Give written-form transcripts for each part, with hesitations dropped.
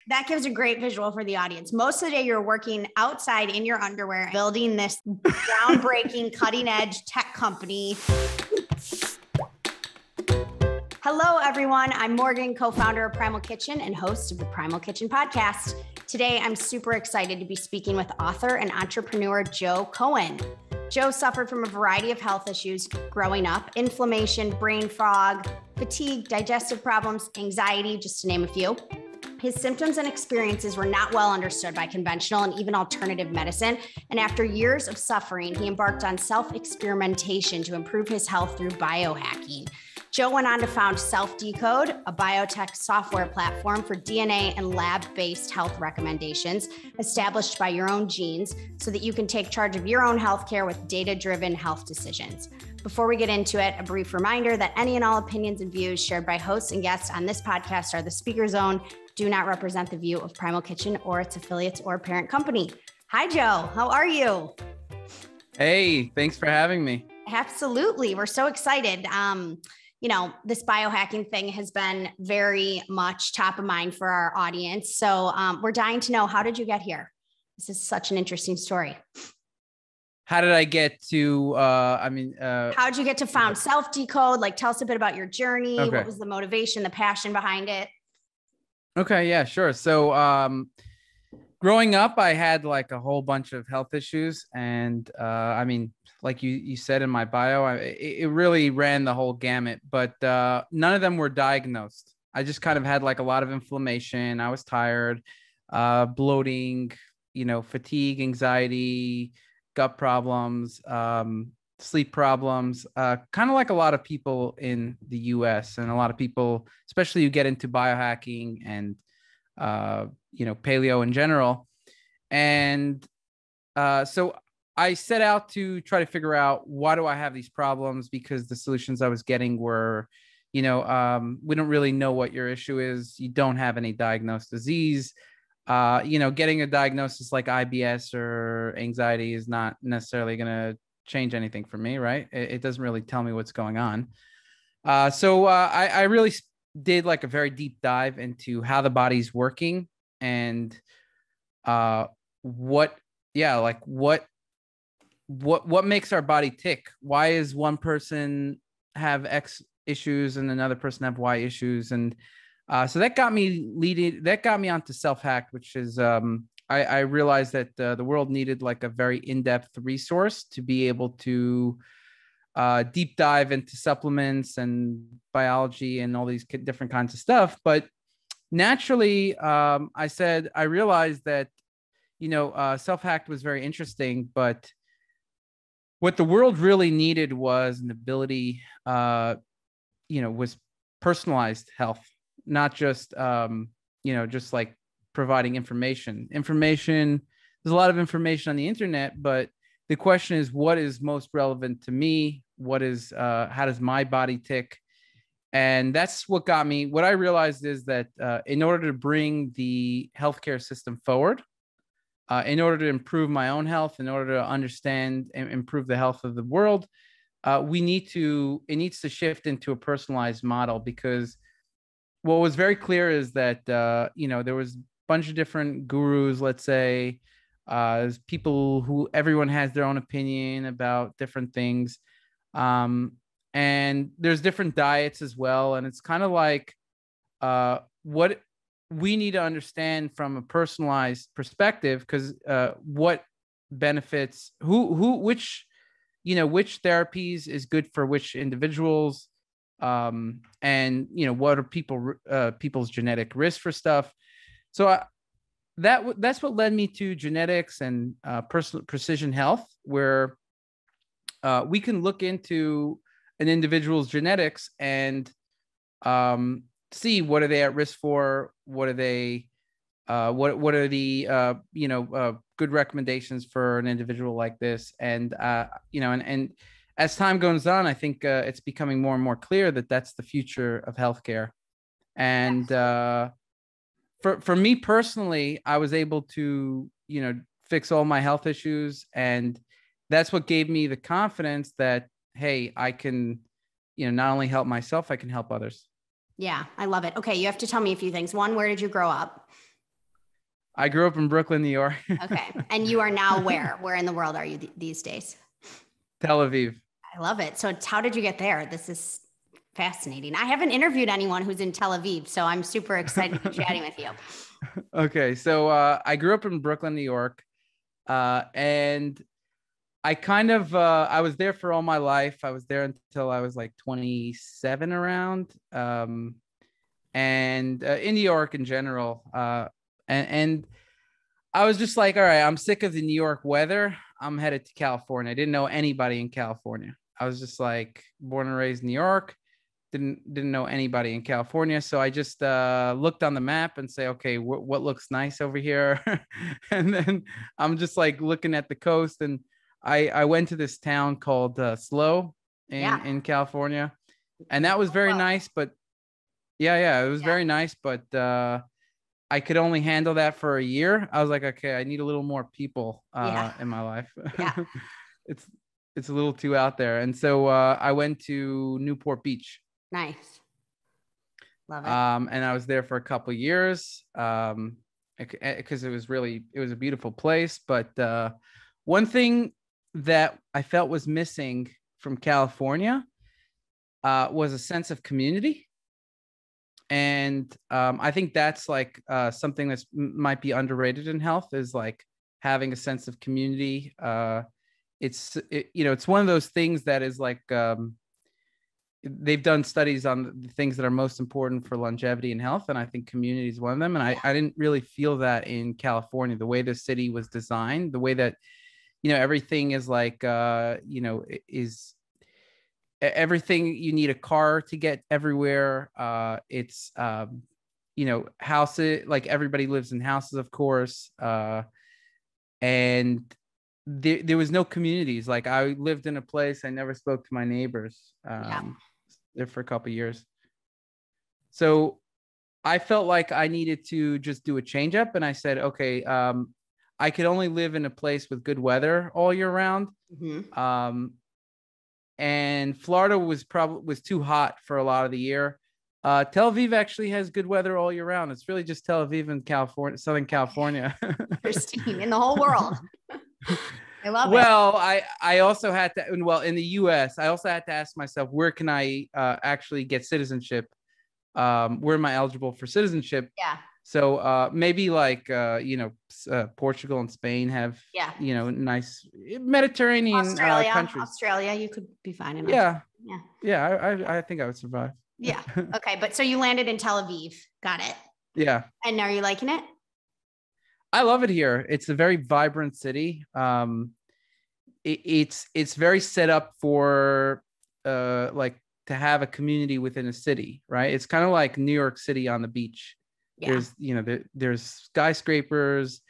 That gives a great visual for the audience. Most of the day you're working outside in your underwear, building this groundbreaking, cutting edge tech company. Hello, everyone. I'm Morgan, co-founder of Primal Kitchen and host of the Primal Kitchen podcast. Today, I'm super excited to be speaking with author and entrepreneur Joe Cohen. Joe suffered from a variety of health issues growing up: inflammation, brain fog, fatigue, digestive problems, anxiety, just to name a few. His symptoms and experiences were not well understood by conventional and even alternative medicine. And after years of suffering, he embarked on self-experimentation to improve his health through biohacking. Joe went on to found SelfDecode, a biotech software platform for DNA and lab-based health recommendations established by your own genes so that you can take charge of your own healthcare with data-driven health decisions. Before we get into it, a brief reminder that any and all opinions and views shared by hosts and guests on this podcast are the speaker's own, do not represent the view of Primal Kitchen or its affiliates or parent company. Hi, Joe. How are you? Hey, thanks for having me. Absolutely. We're so excited. This biohacking thing has been very much top of mind for our audience. So we're dying to know, how did you get here? This is such an interesting story. How did I get to, how did you get to found SelfDecode? Like, tell us a bit about your journey. Okay. What was the motivation, the passion behind it? Okay, yeah, sure. So growing up, I had like a whole bunch of health issues. And like you said in my bio, it really ran the whole gamut, but none of them were diagnosed. I just kind of had like a lot of inflammation. I was tired, bloating, fatigue, anxiety, gut problems, sleep problems, kind of like a lot of people in the US and a lot of people, especially you get into biohacking and, paleo in general. And so I set out to try to figure out, why do I have these problems? Because the solutions I was getting were, we don't really know what your issue is. You don't have any diagnosed disease. Getting a diagnosis like IBS or anxiety is not necessarily going to change anything for me, right? It doesn't really tell me what's going on. So I really did like a very deep dive into how the body's working and what makes our body tick. Why is one person have X issues and another person have Y issues? And so that got me onto self-hacked, which is I realized that the world needed like a very in-depth resource to be able to deep dive into supplements and biology and all these different kinds of stuff. But naturally, I realized that, self-hacked was very interesting, but what the world really needed was an ability, was personalized health, not just, just like providing information. There's a lot of information on the internet, but the question is, what is most relevant to me? How does my body tick? And that's what got me. What I realized is that in order to bring the healthcare system forward, in order to improve my own health, in order to understand and improve the health of the world, it needs to shift into a personalized model. Because what was very clear is that, there was a bunch of different gurus, let's say, there's people who everyone has their own opinion about different things. And there's different diets as well. And it's kind of like what we need to understand from a personalized perspective, because what benefits which therapies is good for which individuals, and what are people's genetic risk for stuff. So that's what led me to genetics and precision health, where we can look into an individual's genetics and see what are they at risk for, what are they, what are the good recommendations for an individual like this, and and as time goes on, I think it's becoming more and more clear that that's the future of healthcare. And for me personally, I was able to fix all my health issues, and that's what gave me the confidence that, hey, I can, not only help myself, I can help others. Yeah, I love it. Okay, you have to tell me a few things. One, where did you grow up? I grew up in Brooklyn, New York. Okay. And you are now where? Where in the world are you these days? Tel Aviv. I love it. So how did you get there? This is fascinating. I haven't interviewed anyone who's in Tel Aviv, so I'm super excited to be chatting with you. Okay. So I grew up in Brooklyn, New York. And I kind of, I was there for all my life. I was there until I was like 27 around. And in New York in general. And I was just like, all right, I'm sick of the New York weather. I'm headed to California. I didn't know anybody in California. I was just like born and raised in New York. Didn't know anybody in California. So I just looked on the map and say, okay, what looks nice over here? And then I'm just like looking at the coast. And I went to this town called Slow in California. And that was very nice. But yeah, it was very nice. But I could only handle that for a year. I was like, okay, I need a little more people in my life. Yeah. It's a little too out there. And so I went to Newport Beach. Nice. Love it. And I was there for a couple of years because it was a beautiful place. But one thing that I felt was missing from California was a sense of community. And I think that's like something that might be underrated in health, is like having a sense of community. It's one of those things that is like they've done studies on the things that are most important for longevity and health. And I think community is one of them. And I didn't really feel that in California, the way the city was designed, the way that, everything is like, is everything. You need a car to get everywhere. It's, houses, like everybody lives in houses, of course. And there was no communities. Like I lived in a place, I never spoke to my neighbors there for a couple of years. So I felt like I needed to just do a change up. And I said, okay, I could only live in a place with good weather all year round. Mm-hmm. And Florida was too hot for a lot of the year. Tel Aviv actually has good weather all year round. It's really just Tel Aviv and California, Southern California. Interesting. In the whole world. I love it. Well, I also had to, in the US, I also had to ask myself, where can I actually get citizenship? Where am I eligible for citizenship? Yeah. So maybe like, Portugal and Spain have, nice Mediterranean countries. Australia, you could be fine in Australia. Yeah. Yeah, I think I would survive. Yeah. Okay. But so you landed in Tel Aviv. Got it. Yeah. And are you liking it? I love it here. It's a very vibrant city. It's very set up for like to have a community within a city, right? It's kind of like New York City on the beach. Yeah. There's skyscrapers.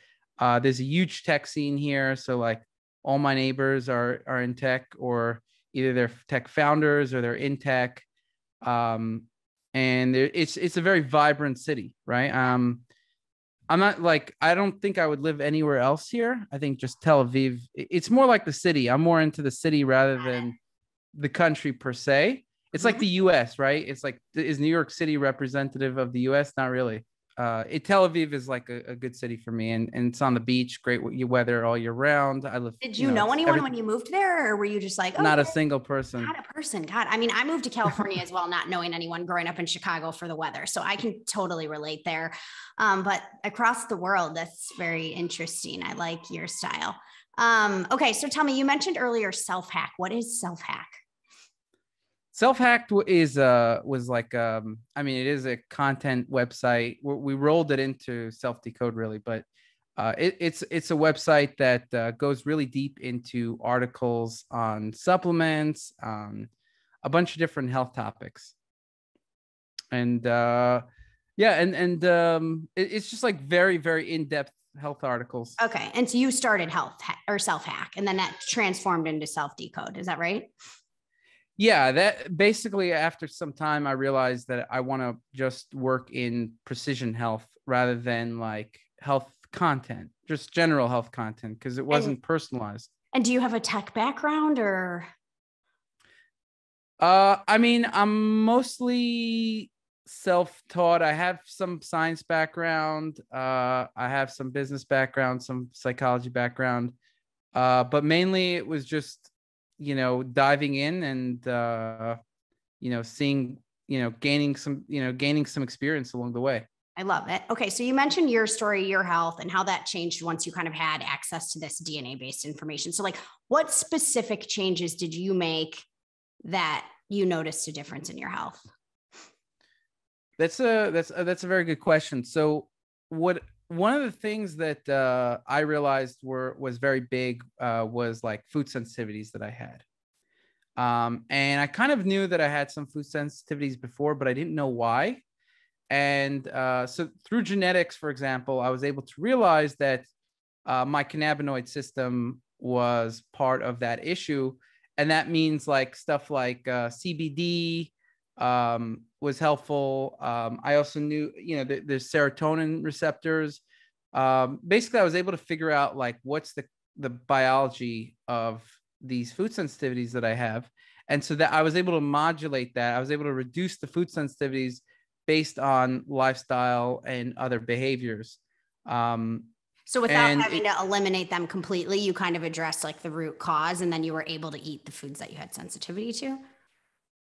There's a huge tech scene here. So like all my neighbors are in tech, or either they're tech founders or they're in tech. And it's a very vibrant city, right? I'm not like, I don't think I would live anywhere else here. I think just Tel Aviv, it's more like the city. I'm more into the city rather than the country per se. It's like the US, right? It's like, is New York City representative of the US? Not really. Tel Aviv is like a good city for me, and it's on the beach, great weather all year round. I live. Did you know anyone when you moved there, or were you just like, not a single person? Not a person. God, I mean, I moved to California as well, not knowing anyone, growing up in Chicago for the weather, so I can totally relate there. But across the world, that's very interesting. I like your style. Okay, so tell me, you mentioned earlier self-hack. What is self-hack? Self-hack was like, it is a content website. We rolled it into SelfDecode really, but it's a website that goes really deep into articles on supplements, on a bunch of different health topics. And it's just like very, very in-depth health articles. Okay. And so you started self-hack, and then that transformed into SelfDecode. Is that right? Yeah, that basically after some time, I realized that I want to just work in precision health rather than like health content, just general health content, because it wasn't personalized. And do you have a tech background or? I'm mostly self-taught. I have some science background. I have some business background, some psychology background. But mainly it was just, diving in and, seeing, gaining some experience along the way. I love it. Okay. So you mentioned your story, your health, and how that changed once you kind of had access to this DNA-based information. So like, what specific changes did you make that you noticed a difference in your health? That's a very good question. So one of the things that I realized was very big was like food sensitivities that I had. And I kind of knew that I had some food sensitivities before, but I didn't know why. And so through genetics, for example, I was able to realize that my cannabinoid system was part of that issue. And that means like stuff like CBD was helpful. I also knew, there's serotonin receptors. Basically, I was able to figure out like what's the biology of these food sensitivities that I have. And so that I was able to modulate that. I was able to reduce the food sensitivities based on lifestyle and other behaviors. So without having to eliminate them completely, you kind of addressed like the root cause, and then you were able to eat the foods that you had sensitivity to.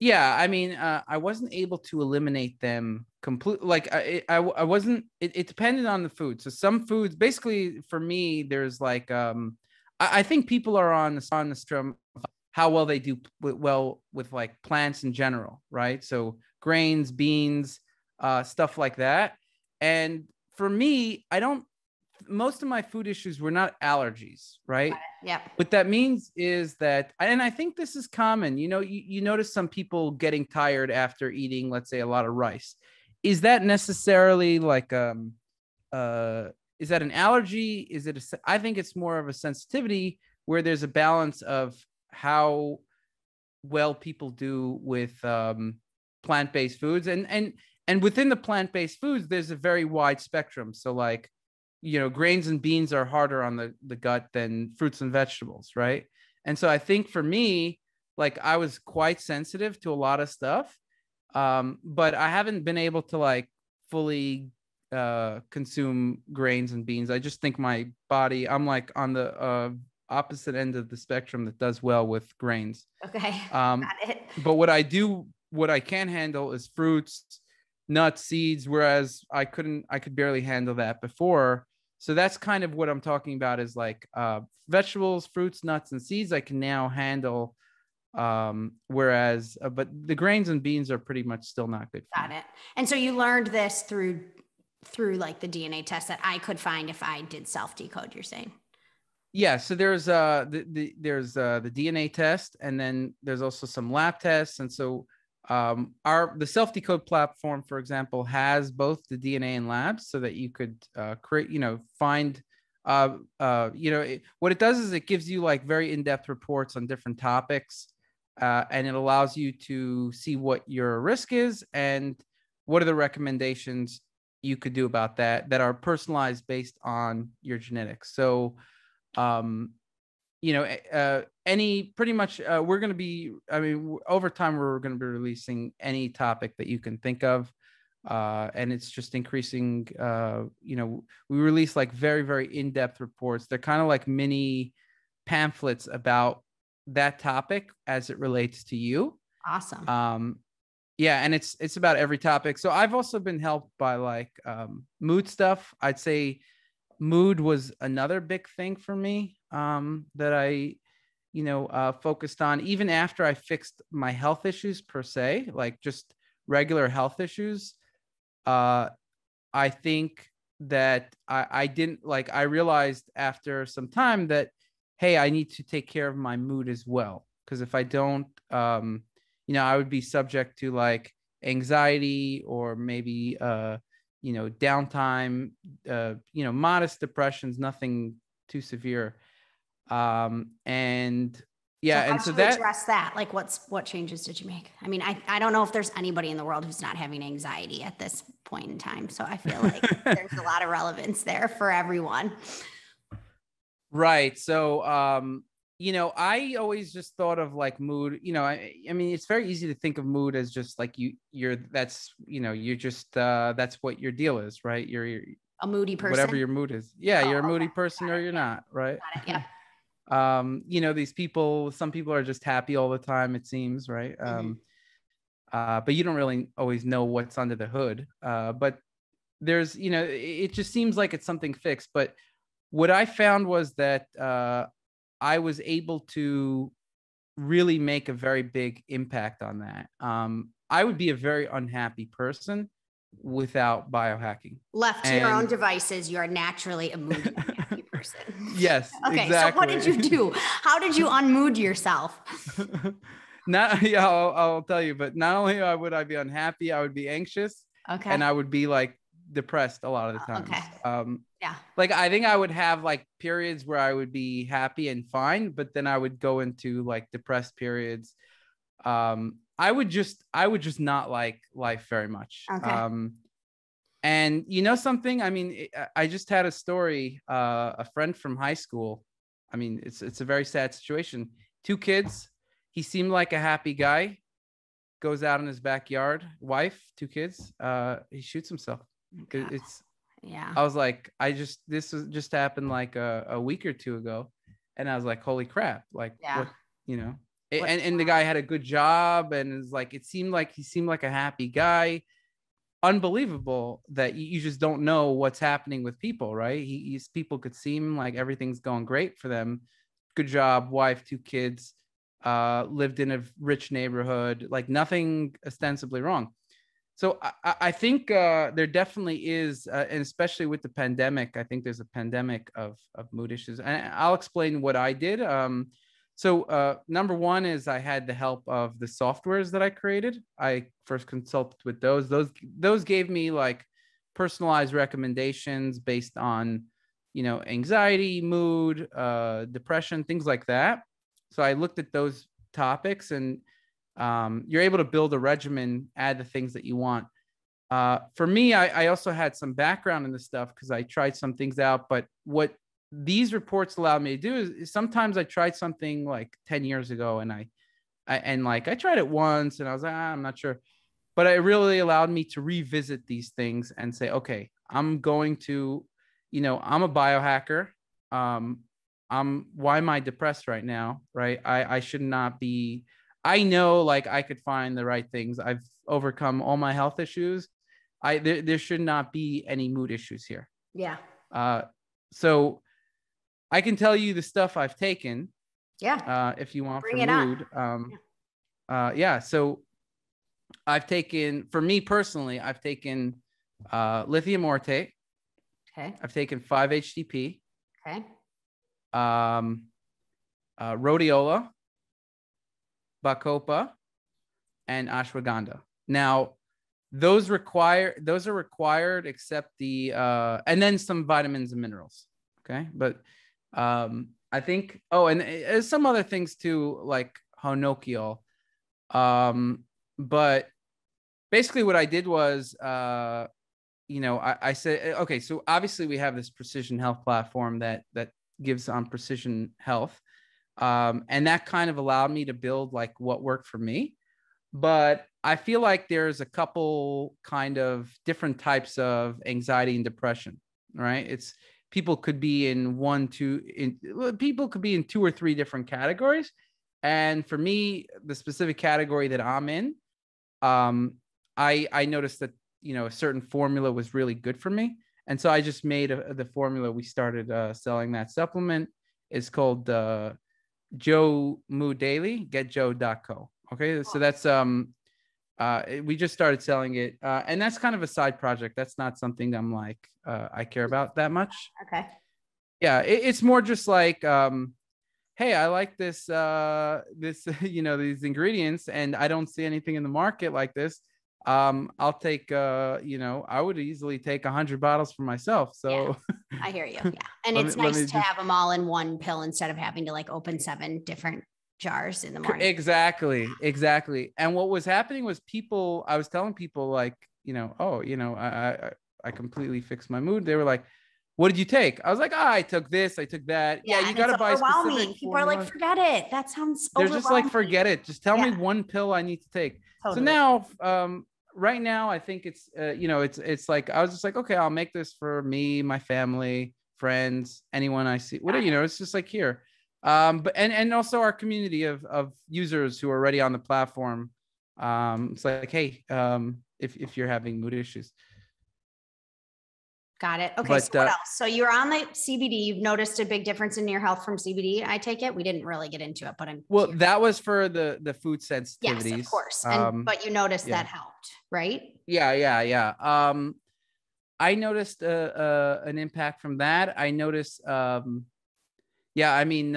Yeah, I mean, I wasn't able to eliminate them completely. Like I wasn't. It depended on the food. So some foods, basically, for me, there's like I think people are on the spectrum of how well they do with like plants in general, right? So grains, beans, stuff like that. And for me, most of my food issues were not allergies, right? Yeah. What that means is that, and I think this is common, you notice some people getting tired after eating, let's say, a lot of rice. Is that necessarily like, is that an allergy? I think it's more of a sensitivity where there's a balance of how well people do with plant-based foods. And within the plant-based foods, there's a very wide spectrum. So like, grains and beans are harder on the gut than fruits and vegetables, right? And so I think for me, like I was quite sensitive to a lot of stuff, but I haven't been able to like fully consume grains and beans. I just think my body, I'm like on the opposite end of the spectrum that does well with grains. Okay. Got it. But what I can handle is fruits, nuts, seeds, whereas I could barely handle that before. So that's kind of what I'm talking about is like vegetables, fruits, nuts, and seeds I can now handle. Whereas, but the grains and beans are pretty much still not good for me. Got it. And so you learned this through like the DNA test that I could find if I did self-decode, you're saying? Yeah, so there's the DNA test, and then there's also some lab tests. And so the SelfDecode platform, for example, has both the DNA and labs so that you could create, find what it does is it gives you like very in-depth reports on different topics, and it allows you to see what your risk is and what are the recommendations you could do about that are personalized based on your genetics. So pretty much we're going to be, over time, we're going to be releasing any topic that you can think of. And it's just increasing, we release like very, very in-depth reports. They're kind of like mini pamphlets about that topic as it relates to you. Awesome. Yeah. And it's about every topic. So I've also been helped by like mood stuff. I'd say mood was another big thing for me that I, focused on even after I fixed my health issues per se, like just regular health issues. I think that I didn't like, I realized after some time that, hey, I need to take care of my mood as well. Because if I don't, I would be subject to like anxiety or maybe, downtime, modest depressions, nothing too severe. And yeah, so and so that address that, like what changes did you make? I mean, I don't know if there's anybody in the world who's not having anxiety at this point in time. So I feel like there's a lot of relevance there for everyone. Right. So, I always just thought of like mood, I mean, it's very easy to think of mood as just like you're just, that's what your deal is, right? You're a moody person, whatever your mood is. Yeah. Oh, You're a moody okay. person or you're not, right? Got it. Yeah. These people, some people are just happy all the time, it seems, right? But you don't really always know what's under the hood. But there's, it just seems like it's something fixed. But what I found was that I was able to really make a very big impact on that. I would be a very unhappy person without biohacking. Left to your own devices, you are naturally a moody, unhappy person. Yes. Okay. Exactly. So what did you do? How did you unmood yourself? I'll tell you, but not only would I be unhappy, I would be anxious. Okay. And I would be like depressed a lot of the times. Okay. Yeah. Like I think I would have like periods where I would be happy and fine, but then I would go into like depressed periods. I would just not like life very much. Okay. And something, I mean, I just had a story, a friend from high school. I mean, it's a very sad situation. 2 kids. He seemed like a happy guy, goes out in his backyard, wife, 2 kids. He shoots himself. Yeah. I was like, this was just happened like a week or 2 ago. And I was like, holy crap. Like, what, and the guy had a good job and is like, he seemed like a happy guy. Unbelievable that you just don't know what's happening with people, right? People could seem like everything's going great for them. Good job, wife, 2 kids, lived in a rich neighborhood, like nothing ostensibly wrong. So I think there definitely is, and especially with the pandemic, I think there's a pandemic of mood issues. And I'll explain what I did. So number one is I had the help of the softwares that I created. I first consulted with those. Those gave me like personalized recommendations based on, anxiety, mood, depression, things like that. So I looked at those topics, and you're able to build a regimen, add the things that you want. For me, I also had some background in this stuff because I tried some things out. But what these reports allowed me to do is sometimes I tried something like 10 years ago, and I tried it once, and I was like, I'm not sure. But it really allowed me to revisit these things and say, okay, I'm going to, I'm a biohacker. Why am I depressed right now? Right. I should not be. I know, like, I could find the right things. I've overcome all my health issues. There should not be any mood issues here. Yeah. So I can tell you the stuff I've taken. Yeah. If you want, Bring for it mood. on. So I've taken, for me personally, I've taken lithium ortate. Okay. I've taken 5-HTP. Okay. Rhodiola, Bacopa, and ashwagandha. Now, those are required, except the and then some vitamins and minerals. Okay, but I think and some other things too, like honokiol. But basically, what I did was, I said, okay, so obviously we have this precision health platform that gives on precision health. And that kind of allowed me to build like what worked for me. But I feel like there's a couple kind of different types of anxiety and depression, right? People could be in 2 or 3 different categories. And for me, the specific category that I'm in, I noticed that, a certain formula was really good for me. And so I just made the formula. We started selling that supplement. It's called Joe Mood Daily, getjoe.co. Okay. So that's, we just started selling it. And that's kind of a side project. That's not something I'm like, I care about that much. Okay. Yeah. It's more just like, hey, I like this, these ingredients, and I don't see anything in the market like this. I'll take, I would easily take 100 bottles for myself. So yeah, I hear you. Yeah. And it's nice to have them all in one pill instead of having to like open 7 different jars in the morning. Exactly. And what was happening was I was telling people like, I completely fixed my mood. They were like, what did you take? I was like, I took this, I took that. Yeah, you and got it's to buy overwhelming. specific People are like, formulas. forget it. That sounds They're just like, overwhelming. forget it. Just tell me Yeah, one pill I need to take. So totally. now, right now, I think it's, it's like, I was just like, okay, I'll make this for me, my family, friends, anyone I see, whatever, it's just like here. But, and also our community of users who are already on the platform. It's like, hey, if you're having mood issues. Got it. Okay. But, So what else? So you're on the CBD. You've noticed a big difference in your health from CBD. I take it. We didn't really get into it, but well, that was for the food sensitivities. Yes, of course. But you noticed that helped, right? Yeah. I noticed an impact from that. I noticed, I mean,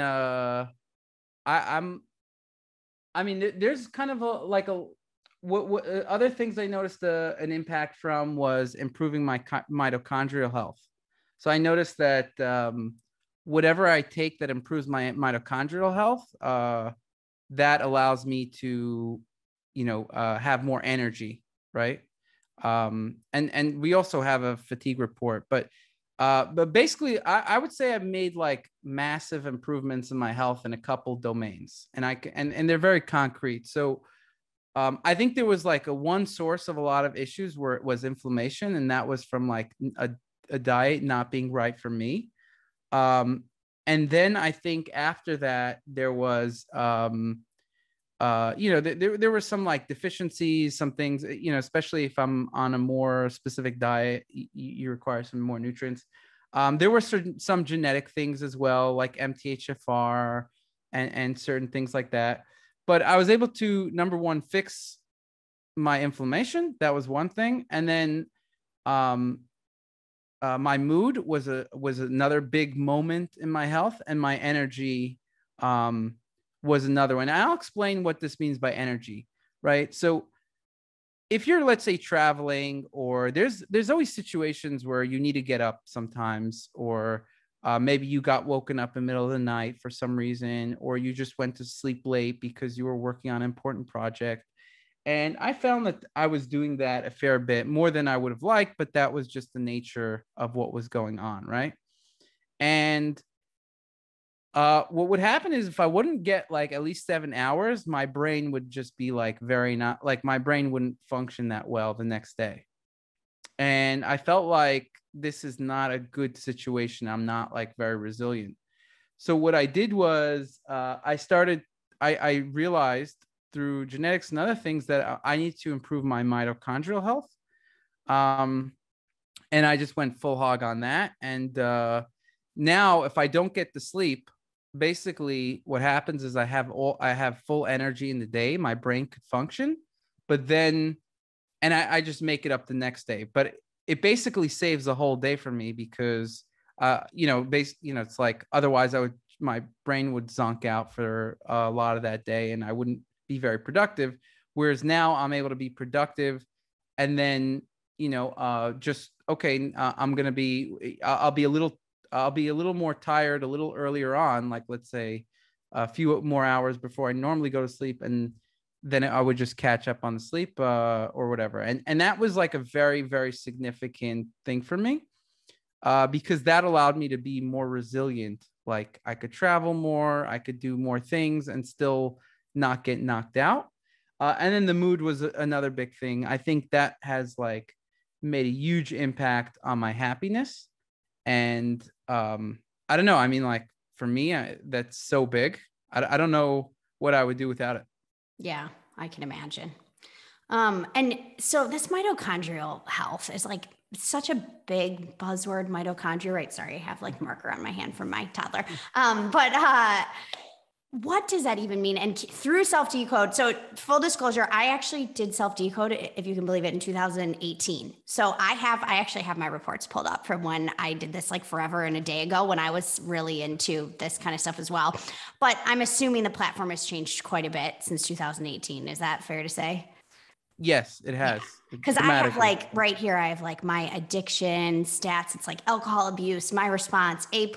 there's kind of what other things I noticed an impact from was improving my mitochondrial health. So I noticed that whatever I take that improves my mitochondrial health, that allows me to, have more energy, right? And we also have a fatigue report, but basically I would say I've made like massive improvements in my health in a couple domains, and and they're very concrete. So I think there was like one source of a lot of issues where it was inflammation, and that was from like a diet not being right for me. And then I think after that there was there were some like deficiencies, some things, especially if I'm on a more specific diet, you require some more nutrients. There were some genetic things as well, like MTHFR and certain things like that. But I was able to, number one, fix my inflammation. That was one thing. And then my mood was another big moment in my health, and my energy was another one. I'll explain what this means by energy, right? So if you're, let's say, traveling, or there's always situations where you need to get up sometimes, or maybe you got woken up in the middle of the night for some reason, or you just went to sleep late because you were working on an important project. And I found that I was doing that a fair bit more than I would have liked, but that was just the nature of what was going on, right? And what would happen is if I wouldn't get like at least 7 hours, my brain would just be like my brain wouldn't function that well the next day. And I felt like this is not a good situation. I'm not like very resilient. So what I did was I realized through genetics and other things that I need to improve my mitochondrial health. And I just went full hog on that. And now if I don't get the sleep, basically what happens is I have full energy in the day. My brain could function, but then, and I just make it up the next day. But it basically saves the whole day for me because, it's like otherwise my brain would zonk out for a lot of that day, and I wouldn't be very productive. Whereas now I'm able to be productive, and then just okay. I'm gonna be. I'll be a little more tired a little earlier on, like let's say a few more hours before I normally go to sleep, and then I would just catch up on the sleep or whatever. And that was like a very, very significant thing for me because that allowed me to be more resilient. Like I could travel more, I could do more things and still not get knocked out. And then the mood was another big thing. I think that has like made a huge impact on my happiness. And I don't know. I mean, like for me, that's so big. I don't know what I would do without it. Yeah, I can imagine. And so this mitochondrial health is like such a big buzzword, mitochondria, right? Sorry, I have like marker on my hand from my toddler. But what does that even mean? And through SelfDecode, so full disclosure, I actually did SelfDecode, if you can believe it, in 2018. So I actually have my reports pulled up from when I did this like forever and a day ago when I was really into this kind of stuff as well. But I'm assuming the platform has changed quite a bit since 2018. Is that fair to say? Yes, it has. Because I have like right here, I have like my addiction stats. It's like alcohol abuse, my response, A+,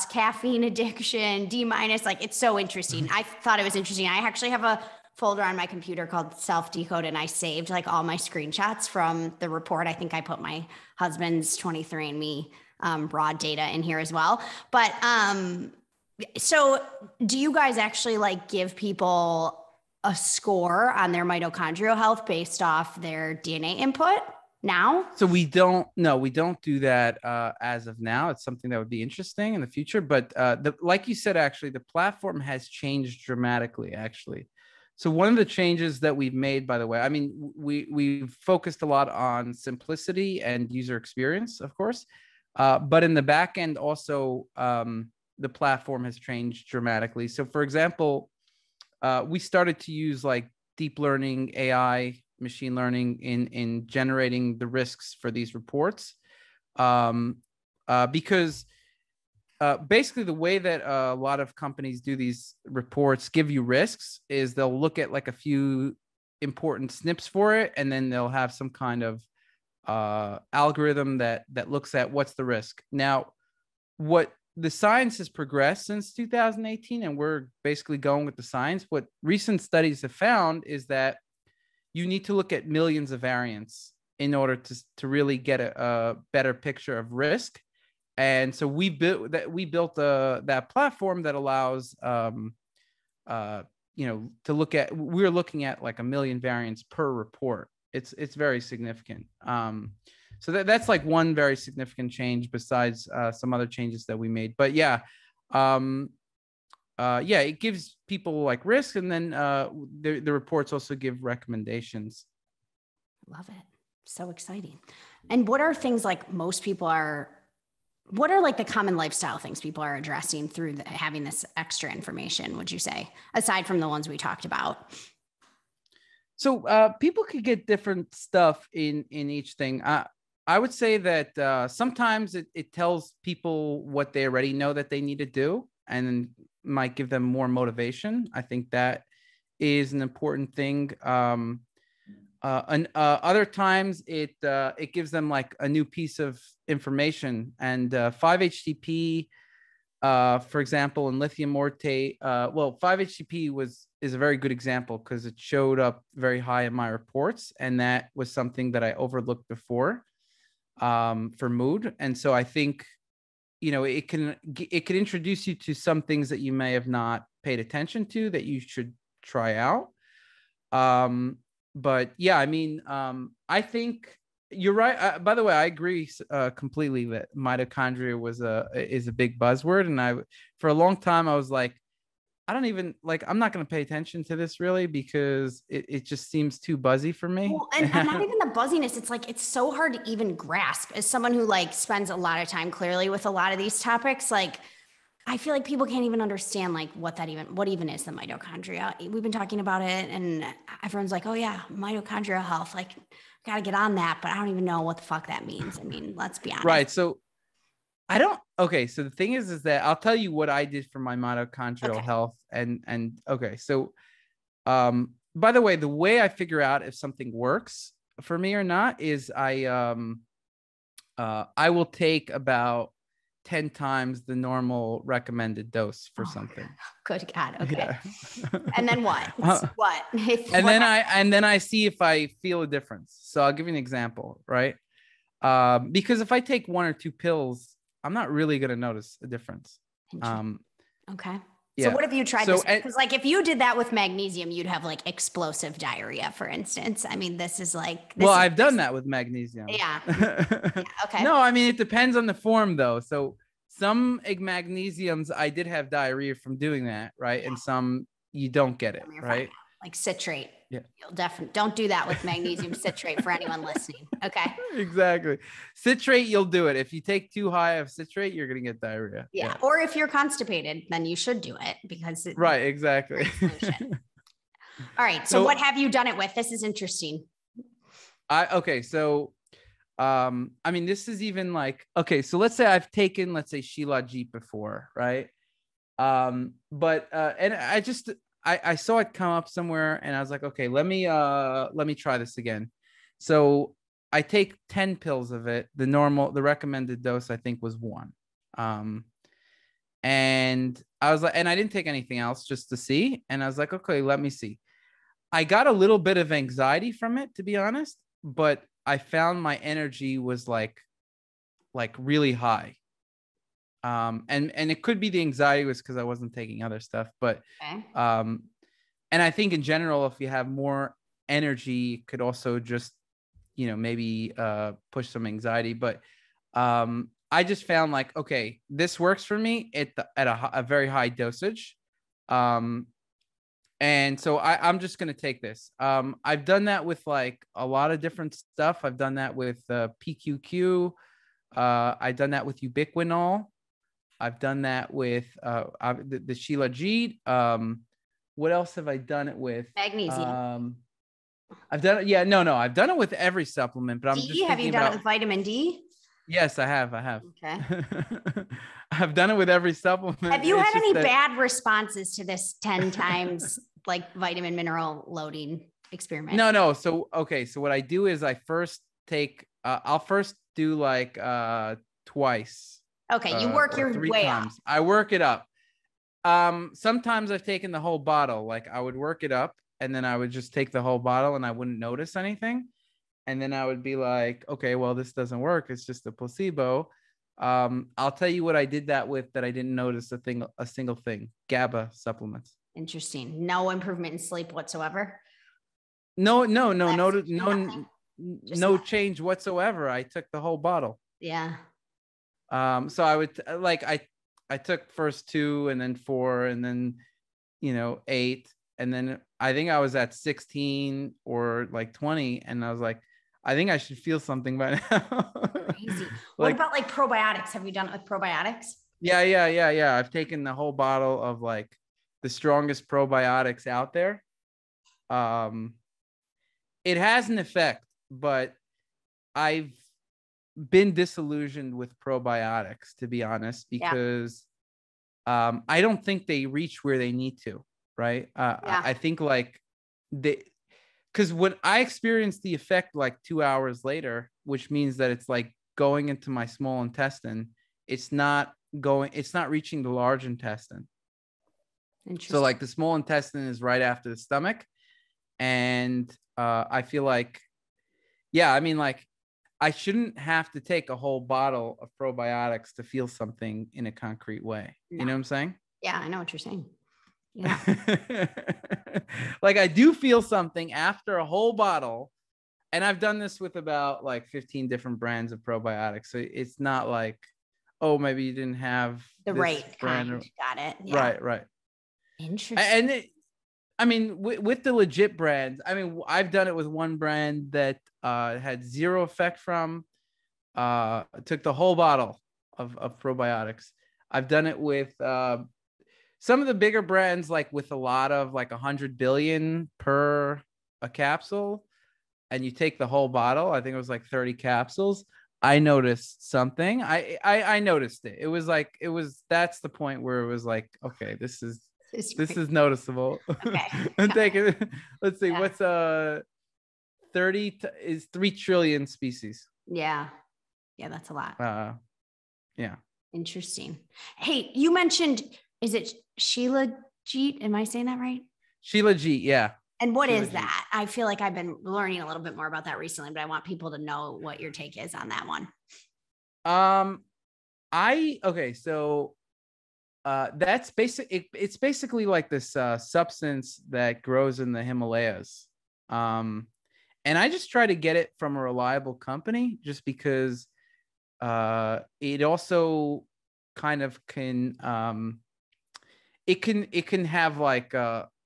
caffeine addiction, D-. Like it's so interesting. I thought it was interesting. I actually have a folder on my computer called SelfDecode, and I saved like all my screenshots from the report. I think I put my husband's 23andMe raw data in here as well. But so do you guys actually like give people a score on their mitochondrial health based off their DNA input now? So we don't do that as of now. It's something that would be interesting in the future. But like you said, actually, the platform has changed dramatically, actually. So one of the changes that we've made, by the way, I mean, we've focused a lot on simplicity and user experience, of course. But in the back end also, the platform has changed dramatically. So for example, we started to use like deep learning, AI, machine learning in generating the risks for these reports. Because basically the way that a lot of companies do these reports give you risks is they'll look at like a few important SNPs for it, and then they'll have some kind of algorithm that looks at what's the risk. Now, what the science has progressed since 2018, and we're basically going with the science. What recent studies have found is that you need to look at millions of variants in order to really get a better picture of risk. And so we built that platform that allows to look at, we're looking at like 1 million variants per report. It's very significant. So that's like one very significant change besides some other changes that we made. But yeah, it gives people like risk, and then the reports also give recommendations. Love it. So exciting. And what are things like what are like the common lifestyle things people are addressing through having this extra information, would you say, aside from the ones we talked about? So people could get different stuff in each thing. I would say that sometimes it tells people what they already know that they need to do, and might give them more motivation. I think that is an important thing. Other times it gives them like a new piece of information. And 5-HTP, for example, and lithium ortate. 5-HTP is a very good example because it showed up very high in my reports, and that was something that I overlooked before for mood. And so I think, it can introduce you to some things that you may have not paid attention to that you should try out. But yeah, I mean, I think you're right. By the way, I agree completely that mitochondria is a big buzzword. And for a long time, I was like, I'm not going to pay attention to this really, because it just seems too buzzy for me. Well, and not even the buzziness. It's like, it's so hard to even grasp as someone who like spends a lot of time clearly with a lot of these topics. Like, I feel like people can't even understand like what even is the mitochondria. We've been talking about it and everyone's like, oh yeah, mitochondrial health. Like, got to get on that, but I don't even know what the fuck that means. I mean, let's be honest. Right. So okay. So the thing is that I'll tell you what I did for my mitochondrial health. And okay. So, by the way I figure out if something works for me or not is I will take about 10 times the normal recommended dose for something. Good God. Okay. Yeah. And then what? What? And then I see if I feel a difference. So I'll give you an example, right? Because if I take 1 or 2 pills, I'm not really going to notice a difference. Okay. Yeah. So what have you tried this? Because like if you did that with magnesium, you'd have like explosive diarrhea, for instance. I mean, this is like. I've done that with magnesium. Yeah. Yeah. Okay. No, I mean, it depends on the form though. So some magnesiums, I did have diarrhea from doing that, right? Yeah. And some you don't get it, right? Like citrate. Yeah. You'll definitely don't do that with magnesium citrate for anyone listening. Okay. Exactly. Citrate, you'll do it. If you take too high of citrate, you're going to get diarrhea. Yeah. Or if you're constipated, then you should do it because right. Exactly. All right. So what have you done it with? This is interesting. So, I mean, this is even like, okay, so let's say I've taken, Shilajit Jeep before, right? And I saw it come up somewhere and I was like, okay, let me try this again. So I take 10 pills of it. The recommended dose, I think, was 1. And I was like, and I didn't take anything else just to see. And I was like, okay, let me see. I got a little bit of anxiety from it, to be honest, but I found my energy was like like really high. And it could be the anxiety was because I wasn't taking other stuff, but Okay. and I think in general, if you have more energy, it could also just, maybe push some anxiety. But I just found like, okay, this works for me at a very high dosage. And so I'm just going to take this. I've done that with like a lot of different stuff. I've done that with PQQ. I've done that with ubiquinol. I've done that with the Shilajit. What else have I done it with? Magnesium. I've done it. Yeah, no. I've done it with every supplement, but I'm D, just have thinking you done about. it with vitamin D? Yes, I have. Okay. I've done it with every supplement. Have you had any bad responses to this 10 times like vitamin mineral loading experiment? No. So, okay. So what I do is I first take, I'll first do like twice. Okay. You work your three way times. up. I work it up. Sometimes I've taken the whole bottle. Like I would work it up and then I would just take the whole bottle and I wouldn't notice anything. And then I would be like, okay, well, this doesn't work. It's just a placebo. I'll tell you what I did that with that I didn't notice a single thing. GABA supplements. Interesting. No improvement in sleep whatsoever. No change whatsoever. I took the whole bottle. Yeah. So I would I took first 2 and then 4 and then 8 and then I think I was at 16 or like 20 and I was like, I think I should feel something by now. Crazy. What about like probiotics? Have you done it with probiotics? Yeah. I've taken the whole bottle of like the strongest probiotics out there. It has an effect, but I've been disillusioned with probiotics, to be honest, because I don't think they reach where they need to, right? I think like because when I experienced the effect like 2 hours later, which means that it's like going into my small intestine, it's not reaching the large intestine. So like the small intestine is right after the stomach. And I feel like, I mean, like I shouldn't have to take a whole bottle of probiotics to feel something in a concrete way. No. You know what I'm saying? Yeah, I know what you're saying. Yeah. Like I do feel something after a whole bottle. And I've done this with about like 15 different brands of probiotics. So it's not like, oh, maybe you didn't have the right kind. Got it. Yeah. Right. Interesting. And I mean, with the legit brands, I mean, I've done it with one brand that had zero effect from, took the whole bottle of probiotics. I've done it with some of the bigger brands, like with a lot of like 100 billion per a capsule, and you take the whole bottle. I think it was like 30 capsules. I noticed something. I noticed it. It was like, that's the point where it was like, okay, this is noticeable. Okay. I'm taking, let's see, what's 30 is 3 trillion species. Yeah, that's a lot. Yeah. Interesting. Hey, you mentioned, is it Shilajit? Am I saying that right? Shilajit, yeah. And what is that? I feel like I've been learning a little bit more about that recently, but I want people to know what your take is on that one. So that's it's basically like this substance that grows in the Himalayas. And I just try to get it from a reliable company just because it also kind of can it can have like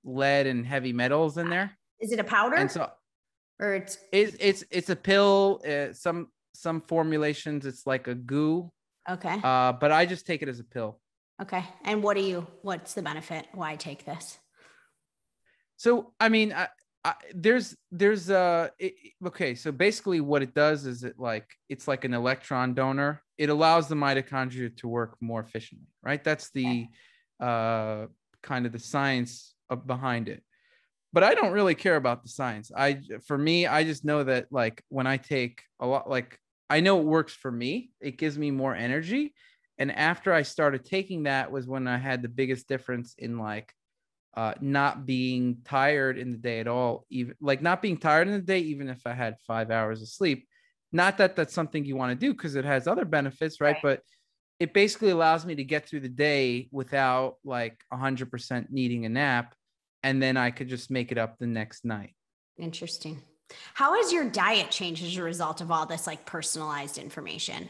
lead and heavy metals in there. Is it a powder? And so or it's a pill. Some formulations it's like a goo. Okay. But I just take it as a pill. Okay. And what's the benefit? Why take this? So, I mean, okay. So basically what it does is it's like an electron donor. It allows the mitochondria to work more efficiently, right? That's the kind of the science behind it. But I don't really care about the science. For me, I just know that like when I take a lot, like I know it works for me. It gives me more energy. And after I started taking that was when I had the biggest difference in like not being tired in the day at all, even like not being tired in the day, even if I had 5 hours of sleep. Not that that's something you want to do because it has other benefits, right? Right. But it basically allows me to get through the day without like 100% needing a nap. And then I could just make it up the next night. Interesting. How has your diet changed as a result of all this like personalized information?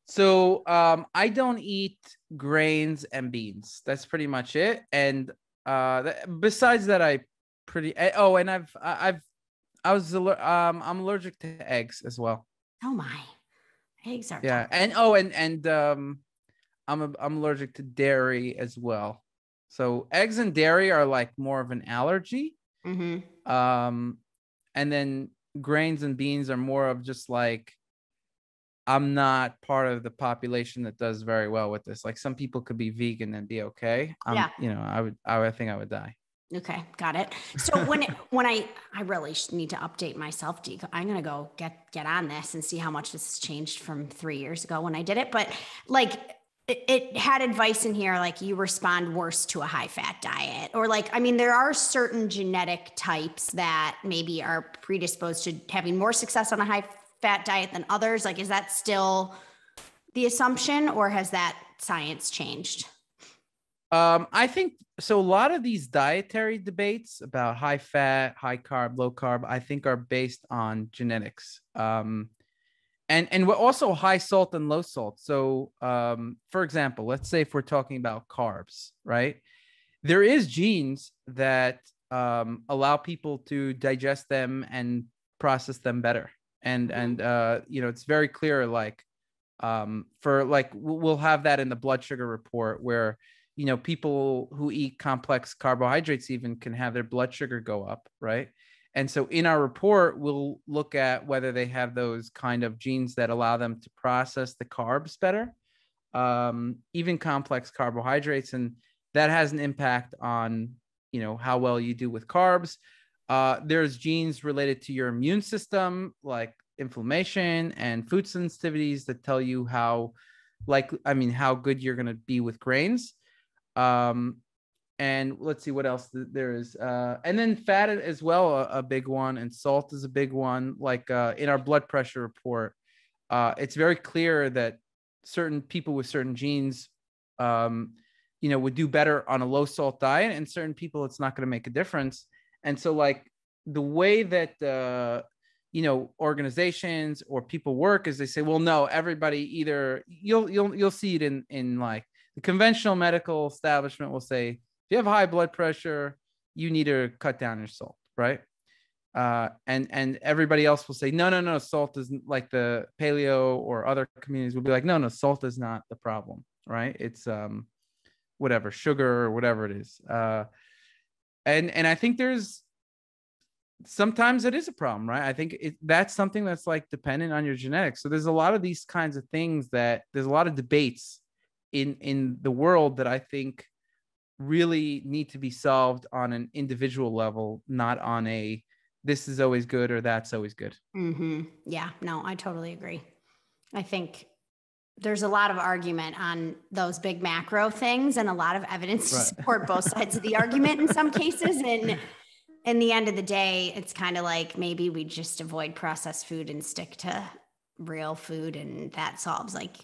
So I don't eat grains and beans. That's pretty much it. And besides that, and I'm allergic to eggs as well. Oh my, eggs are Yeah. tough. I'm allergic to dairy as well. So eggs and dairy are like more of an allergy. Mm-hmm. And then grains and beans are more of just like, I'm not part of the population that does very well with this. Like some people could be vegan and be okay. Yeah. I would think I would die. Okay, got it. So when I really need to update myself, I'm gonna go get on this and see how much this has changed from 3 years ago when I did it. But like it had advice in here like you respond worse to a high fat diet, or like I mean there are certain genetic types that maybe are predisposed to having more success on a high fat diet than others. Like is that still the assumption, or has that science changed? I think so. A lot of these dietary debates about high fat, high carb, low carb, I think are based on genetics. And we're also high salt and low salt. So, for example, let's say if we're talking about carbs, right? There is genes that allow people to digest them and process them better. And it's very clear. Like, for like we'll have that in the blood sugar report where people who eat complex carbohydrates even can have their blood sugar go up, right? And so in our report, we'll look at whether they have those kind of genes that allow them to process the carbs better, even complex carbohydrates. And that has an impact on, how well you do with carbs. There's genes related to your immune system, like inflammation and food sensitivities that tell you how good you're going to be with grains. And let's see what else there is. And then fat as well, a big one, and salt is a big one. Like in our blood pressure report, it's very clear that certain people with certain genes, would do better on a low salt diet, and certain people it's not going to make a difference. And so like the way that organizations or people work is they say, well, no, everybody either you'll see it in like the conventional medical establishment will say, if you have high blood pressure, you need to cut down your salt, right? And everybody else will say, no, salt isn't, like the paleo or other communities will be like, no, salt is not the problem, right? It's whatever, sugar or whatever it is. And I think sometimes it is a problem, right? I think that's something that's like dependent on your genetics. So there's a lot of these kinds of things that there's a lot of debates in the world that I think really need to be solved on an individual level, not on a this is always good or that's always good. Mm-hmm. Yeah, no, I totally agree. I think there's a lot of argument on those big macro things and a lot of evidence to support both sides of the argument in some cases. And in the end of the day, it's kind of like maybe we just avoid processed food and stick to real food, and that solves like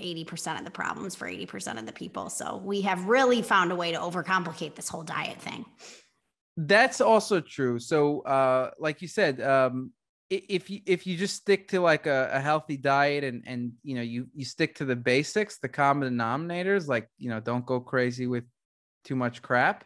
80% of the problems for 80% of the people. So we have really found a way to overcomplicate this whole diet thing. That's also true. So like you said, if you just stick to like a healthy diet and you stick to the basics, the common denominators, like don't go crazy with too much crap,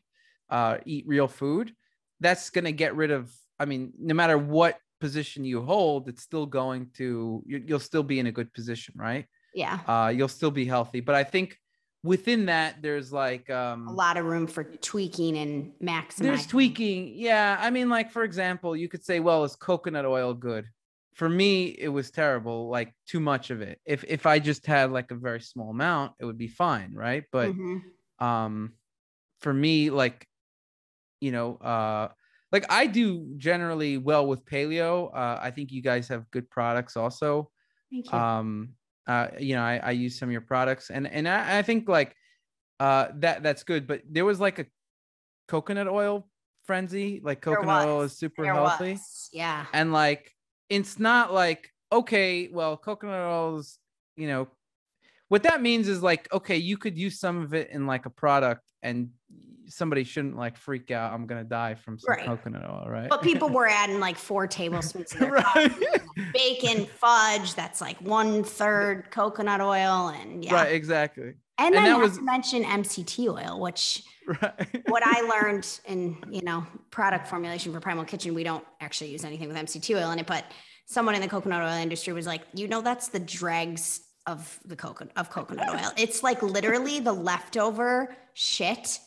eat real food, that's going to get rid of, no matter what position you hold, it's still going to, you'll still be in a good position, right? Yeah. You'll still be healthy. But I think within that, there's like a lot of room for tweaking and maximizing. There's tweaking. Yeah. Like, for example, you could say, well, is coconut oil good? For me, it was terrible, like too much of it. If I just had like a very small amount, it would be fine, right? But for me, like I do generally well with paleo. I think you guys have good products also. Thank you. I use some of your products, and I think like that's good. But there was like a coconut oil frenzy. Like coconut oil is super healthy. Yeah. And like it's not like, okay, well, coconut oil is, you know, what that means is like, okay, you could use some of it in like a product and somebody shouldn't like freak out. I'm going to die from some coconut oil, right? But people were adding like 4 tablespoons of their right. coffee, like bacon, fudge. That's like 1/3 coconut oil. And right, exactly. And then not to mention MCT oil, which what I learned in, product formulation for Primal Kitchen, we don't actually use anything with MCT oil in it, but someone in the coconut oil industry was like, that's the dregs of coconut oil. It's like literally the leftover shit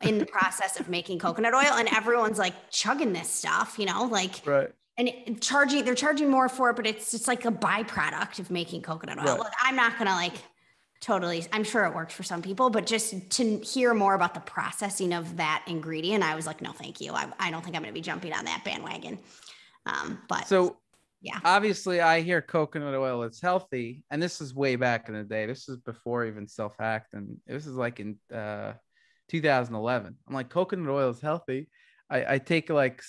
in the process of making coconut oil. And everyone's like chugging this stuff, right. And they're charging more for it, but it's just like a byproduct of making coconut oil. Right. Look, I'm not going to totally, I'm sure it worked for some people, but just to hear more about the processing of that ingredient, I was like, no, thank you. I don't think I'm going to be jumping on that bandwagon. But so yeah, obviously I hear coconut oil is healthy. And this is way back in the day. This is before even self-hacked. And this is like in 2011. I'm like, coconut oil is healthy. I take like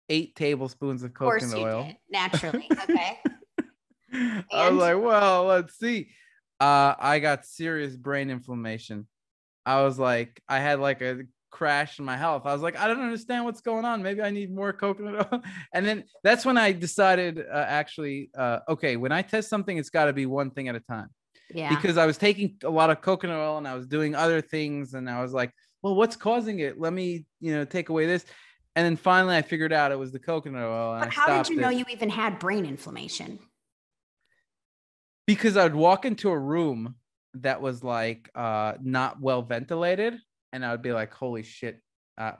8 tablespoons of coconut oil. Did, naturally. Okay. I was like, well, let's see. I got serious brain inflammation. I was like, I had like a crash in my health. I was like, I don't understand what's going on. Maybe I need more coconut oil. And then that's when I decided okay, when I test something, it's got to be one thing at a time. Yeah. Because I was taking a lot of coconut oil and I was doing other things. And I was like, well, what's causing it? Let me, take away this. And then finally I figured out it was the coconut oil. But how did you know you even had brain inflammation? Because I'd walk into a room that was like not well ventilated, and I would be like, holy shit, I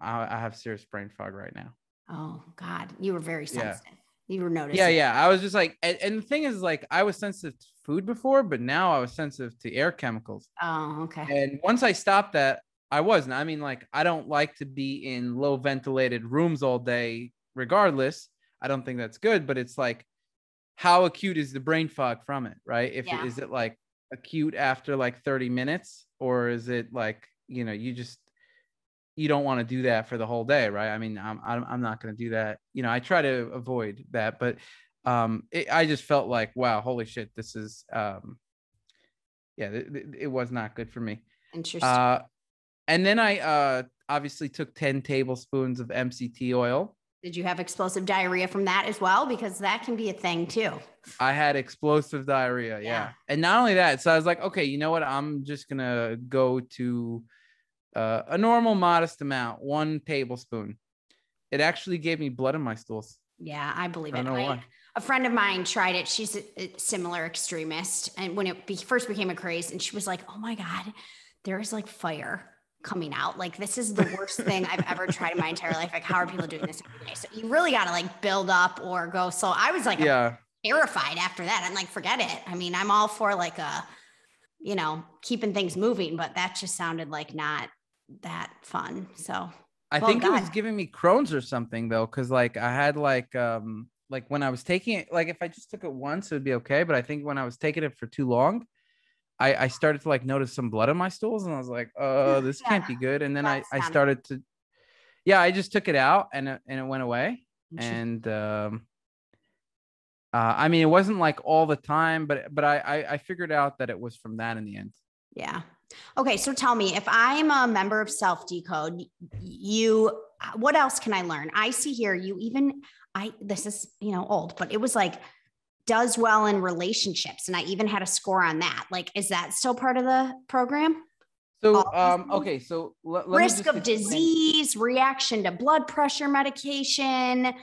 have serious brain fog right now. Oh God, you were very sensitive. Yeah. You were noticing. Yeah. I was just like, and the thing is, like, I was sensitive to food before, but now I was sensitive to air chemicals. Oh, okay. And once I stopped that, I wasn't. I mean, like, I don't like to be in low ventilated rooms all day, regardless. I don't think that's good, but it's like, how acute is the brain fog from it, right? Is it like acute after like 30 minutes, or is it like, you don't want to do that for the whole day, right? I mean, I'm not going to do that. I try to avoid that, but I just felt like, wow, holy shit, this is it was not good for me. Interesting. And then I obviously took 10 tablespoons of MCT oil. Did you have explosive diarrhea from that as well? Because that can be a thing too. I had explosive diarrhea. Yeah. And not only that, so I was like, okay, you know what? I'm just going to go to a normal modest amount, 1 tablespoon. It actually gave me blood in my stools. Yeah, I believe it. I don't know why. A friend of mine tried it. She's a similar extremist. And when it first became a craze, and she was like, oh my God, there's like fire coming out. Like, this is the worst thing I've ever tried in my entire life. Like, how are people doing this every day? So you really got to like build up or go. So I was like terrified after that. I'm like, forget it. I mean, I'm all for like keeping things moving, but that just sounded like not that fun. So I think it was giving me Crohn's or something though. Cause like I had like when I was taking it, like if I just took it once, it would be okay. But I think when I was taking it for too long, I started to like notice some blood in my stools, and I was like, oh, this can't be good. And then I started to, I just took it out and it went away. And I mean, it wasn't like all the time, but I figured out that it was from that in the end. Yeah. Okay. So tell me, if I'm a member of SelfDecode, what else can I learn? I see here, this is, old, but it was like, does well in relationships. And I even had a score on that. Like, is that still part of the program? So, okay. So risk of disease, reaction to blood pressure medication,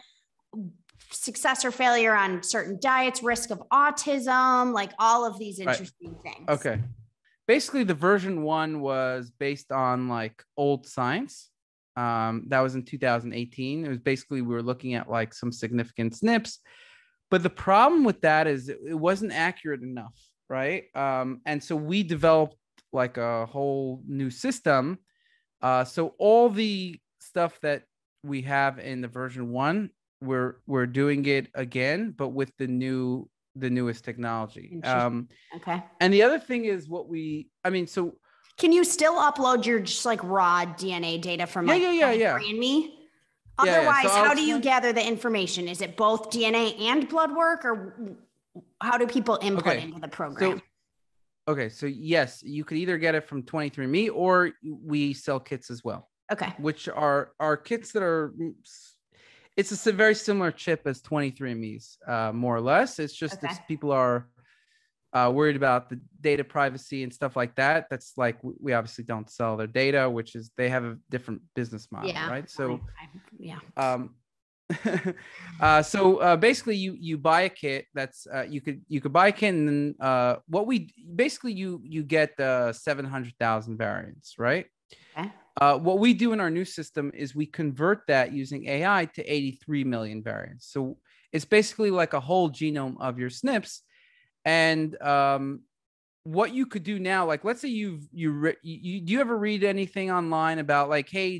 success or failure on certain diets, risk of autism, like all of these interesting things. Okay. Basically the version 1 was based on like old science. That was in 2018. It was basically, we were looking at like some significant SNPs. But the problem with that is it wasn't accurate enough, right? And so we developed like a whole new system. So all the stuff that we have in the version 1, we're doing it again, but with the newest technology. Okay. And the other thing is so can you still upload your just like raw DNA data from yeah. and me? Otherwise, So how do you gather the information? Is it both DNA and blood work, or how do people input into the program? So yes, you could either get it from 23andMe or we sell kits as well. Okay. Which are kits that are, it's a very similar chip as 23andMe's, more or less. It's just that people are worried about the data privacy and stuff like that. That's like, we obviously don't sell their data, which is, they have a different business model, right? So, so basically you buy a kit that's, you could buy a kit, and then you get 700,000 variants, right? Okay. What we do in our new system is we convert that using AI to 83 million variants. So it's basically like a whole genome of your SNPs. And what you could do now, like, let's say do you ever read anything online about like, hey,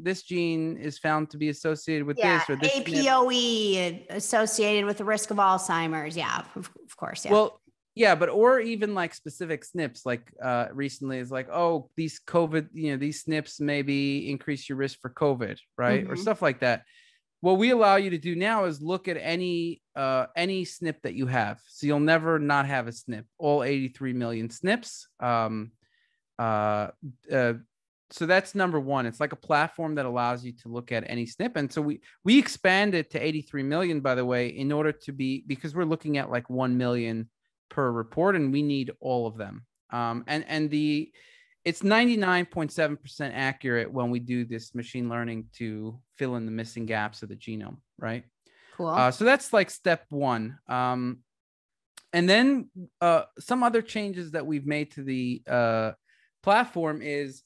this gene is found to be associated with this, or this APOE associated with the risk of Alzheimer's. Yeah, of course. Yeah. Well, yeah, but or even like specific SNPs, like recently is like, oh, these COVID, these SNPs maybe increase your risk for COVID, right? Or stuff like that. What we allow you to do now is look at any SNP that you have. So you'll never not have a SNP, all 83 million SNPs. So that's number one. It's like a platform that allows you to look at any SNP. And so we expand it to 83 million, by the way, in order to because we're looking at like 1 million per report, and we need all of them. It's 99.7% accurate when we do this machine learning to fill in the missing gaps of the genome, right? Cool. So that's like step one. And then some other changes that we've made to the platform is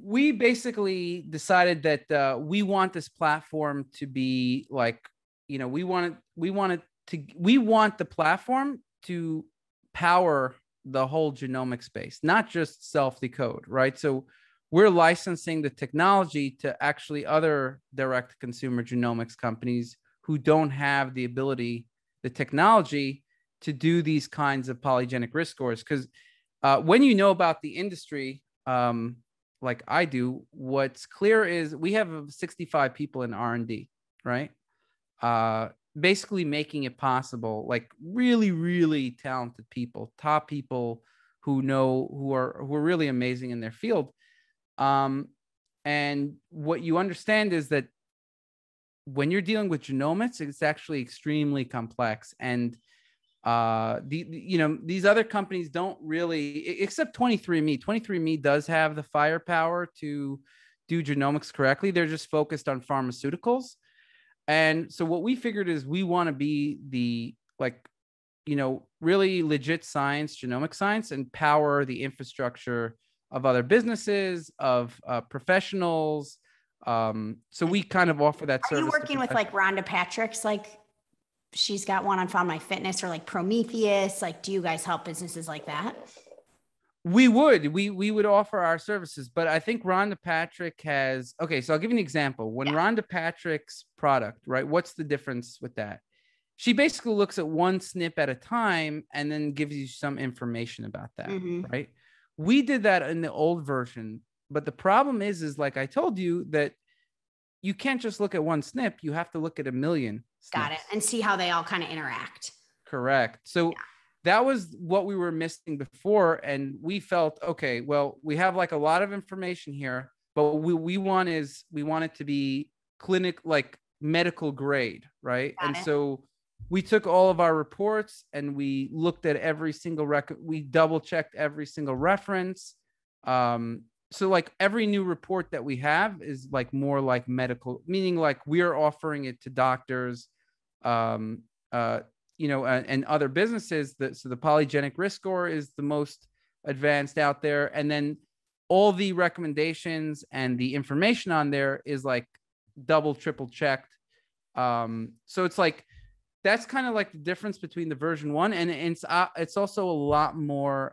we basically decided that we want this platform to be like, we want the platform to power the whole genomic space, not just SelfDecode, right? So we're licensing the technology to actually other direct consumer genomics companies who don't have the ability, the technology to do these kinds of polygenic risk scores. Because when you know about the industry, like I do, what's clear is we have 65 people in R&D, right? Basically making it possible, like really, really talented people, top people who are really amazing in their field. And what you understand is that when you're dealing with genomics, it's actually extremely complex. And these other companies don't really, except 23andMe. 23andMe does have the firepower to do genomics correctly. They're just focused on pharmaceuticals. And so what we figured is we want to be the really legit science, genomic science, and power the infrastructure of other businesses, of professionals. So we kind of offer that service. Are you working with like Rhonda Patrick's, like she's got one on Found My Fitness, or like Prometheus? Like, do you guys help businesses like that? We would offer our services, but I think Rhonda Patrick has, so I'll give you an example. When Rhonda Patrick's product, right, what's the difference with that? She basically looks at one SNP at a time and then gives you some information about that, right? We did that in the old version, but the problem is like I told you, that you can't just look at one SNP, you have to look at a million SNPs. Got it. And see how they all kind of interact. Correct. So that was what we were missing before. And we felt, okay, well, we have like a lot of information here, but what we want it to be like medical grade, right? Got and it. So we took all of our reports and we looked at every single record. We double checked every single reference. So like every new report that we have is like more like medical, meaning like we're offering it to doctors, and other businesses. So the polygenic risk score is the most advanced out there. And then all the recommendations and the information on there is like double, triple checked. So it's like, that's kind of like the difference between the version 1. And it's also a lot more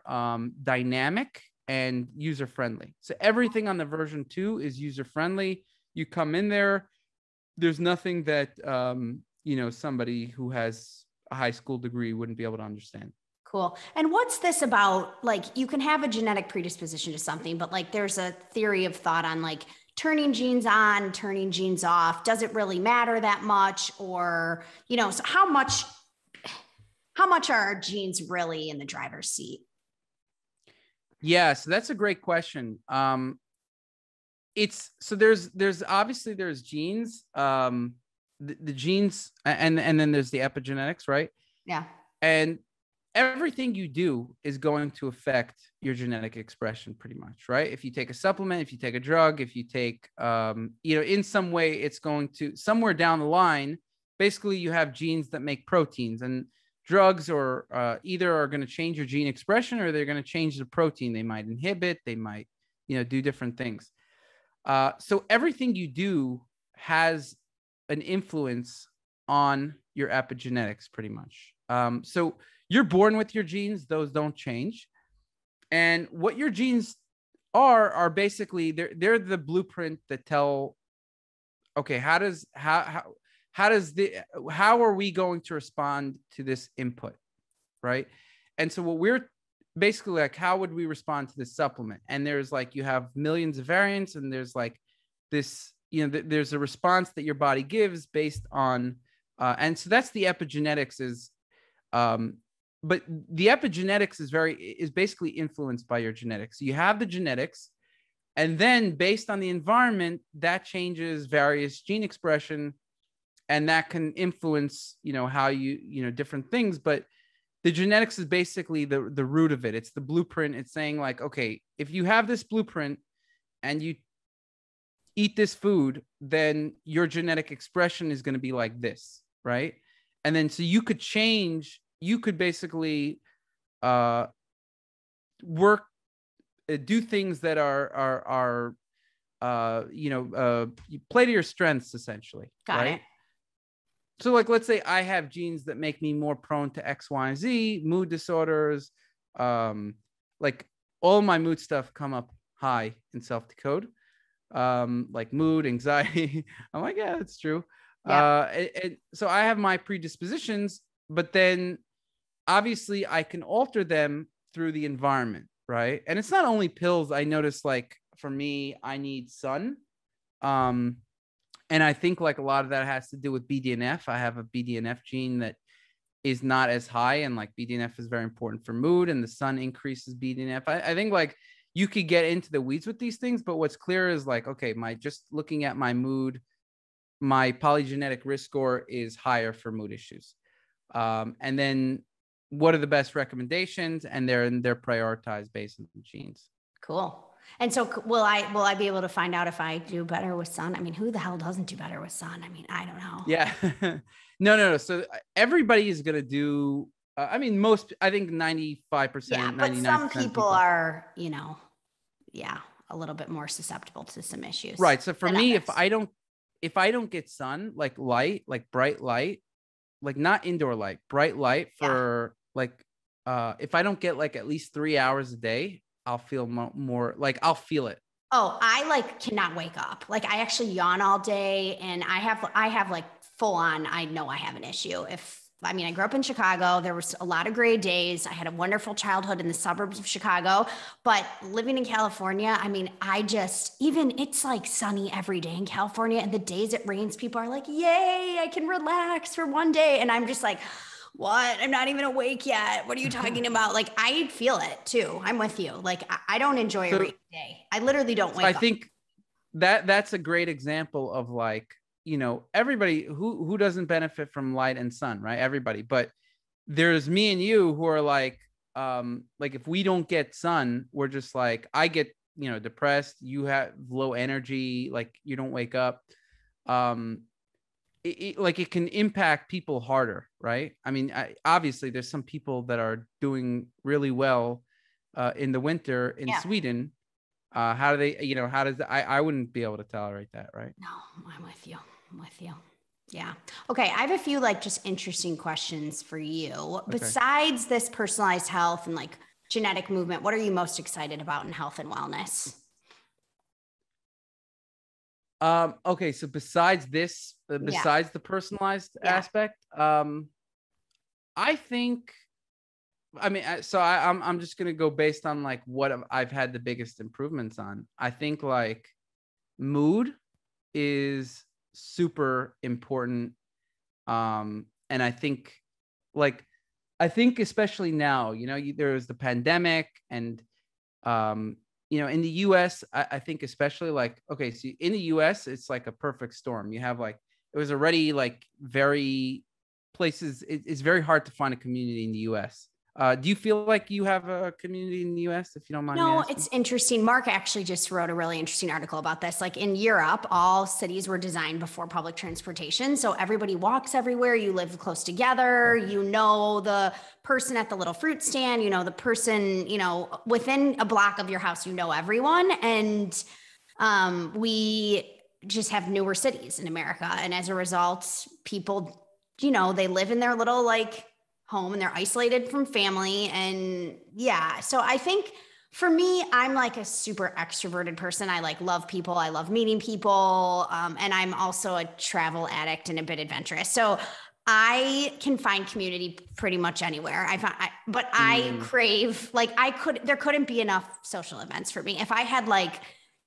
dynamic and user-friendly. So everything on the version 2 is user-friendly. You come in there, there's nothing that, somebody who has a high school degree wouldn't be able to understand. Cool. And what's this about? Like, you can have a genetic predisposition to something, but like there's a theory of thought on like turning genes on, turning genes off? Does it really matter that much? Or, so how much are our genes really in the driver's seat? Yeah, so that's a great question. There's obviously there's genes, the genes, and then there's the epigenetics, right? Yeah. And everything you do is going to affect your genetic expression pretty much, right? If you take a supplement, if you take a drug, if you take, in some way, it's going to somewhere down the line, basically you have genes that make proteins, and drugs or either are going to change your gene expression or they're going to change the protein. They might inhibit, they might, do different things. So everything you do has an influence on your epigenetics pretty much. So you're born with your genes, those don't change. And what your genes are basically, they're the blueprint that tell, okay, how are we going to respond to this input, right? And so what we're basically like, how would we respond to this supplement? And there's like, you have millions of variants, and there's like this, there's a response that your body gives based on, and so that's the epigenetics is, but the epigenetics is basically influenced by your genetics. So you have the genetics, and then based on the environment, that changes various gene expression, and that can influence, how you, different things. But the genetics is basically the root of it. It's the blueprint. It's saying like, okay, if you have this blueprint and you eat this food, then your genetic expression is going to be like this, right? And then so you could basically work, do things that are you play to your strengths essentially. Got it. So like, let's say I have genes that make me more prone to X, Y, and Z, mood disorders. Like all my mood stuff come up high in SelfDecode, like mood, anxiety. I'm like, yeah, that's true. Yeah. And so I have my predispositions, but then obviously I can alter them through the environment, right? And it's not only pills. I notice like for me, I need sun. And I think like a lot of that has to do with BDNF. I have a BDNF gene that is not as high, and like BDNF is very important for mood, and the sun increases BDNF. I think like you could get into the weeds with these things, but what's clear is like, okay, just looking at my mood, my polygenetic risk score is higher for mood issues. And then what are the best recommendations? And they're prioritized based on the genes. Cool. And so will I be able to find out if I do better with sun? I mean, who the hell doesn't do better with sun? I mean, I don't know. Yeah. No. So everybody is going to do, I think 95%, yeah, but some people are, a little bit more susceptible to some issues. Right. So for me, others. if I don't get sun, like light, like bright light, like not indoor light, bright light for if I don't get like at least 3 hours a day, I'll feel more like I'll feel it. Oh, I cannot wake up. Like I actually yawn all day, and I have like full on, I know I have an issue. I grew up in Chicago. There was a lot of gray days. I had a wonderful childhood in the suburbs of Chicago, but living in California, it's like sunny every day in California. And the days it rains, people are like, yay, I can relax for one day. And I'm just like, what? I'm not even awake yet. What are you talking about? Like, I feel it too. I'm with you. Like, I don't enjoy a rainy day. I literally don't wake up. I think that's a great example of like, everybody who doesn't benefit from light and sun, right? Everybody. But there's me and you who are like if we don't get sun, we're just like, I get, depressed. You have low energy. Like you don't wake up. It can impact people harder, right? Obviously there's some people that are doing really well in the winter in Sweden. How do they, how does I wouldn't be able to tolerate that, right? No, I'm with you. Yeah. Okay. I have a few just interesting questions for you. Okay. Besides this personalized health and genetic movement, what are you most excited about in health and wellness? Okay. So besides this, besides the personalized aspect, I think, I'm just going to go based on what I've had the biggest improvements on. I think mood is super important. And I think especially now, there's the pandemic and, in the US, I think especially okay, so in the US, it's like a perfect storm. You have it was already very places. It's very hard to find a community in the US. Do you feel like you have a community in the US, if you don't mind me asking? It's interesting. Mark actually just wrote a really interesting article about this. In Europe, all cities were designed before public transportation. So everybody walks everywhere. You live close together. You know the person at the little fruit stand, the person, within a block of your house, everyone. And we just have newer cities in America. And as a result, people, they live in their little home and they're isolated from family. And so I think for me, I'm a super extroverted person. I love people. I love meeting people. And I'm also a travel addict and a bit adventurous. So I can find community pretty much anywhere. But I crave, there couldn't be enough social events for me. If I had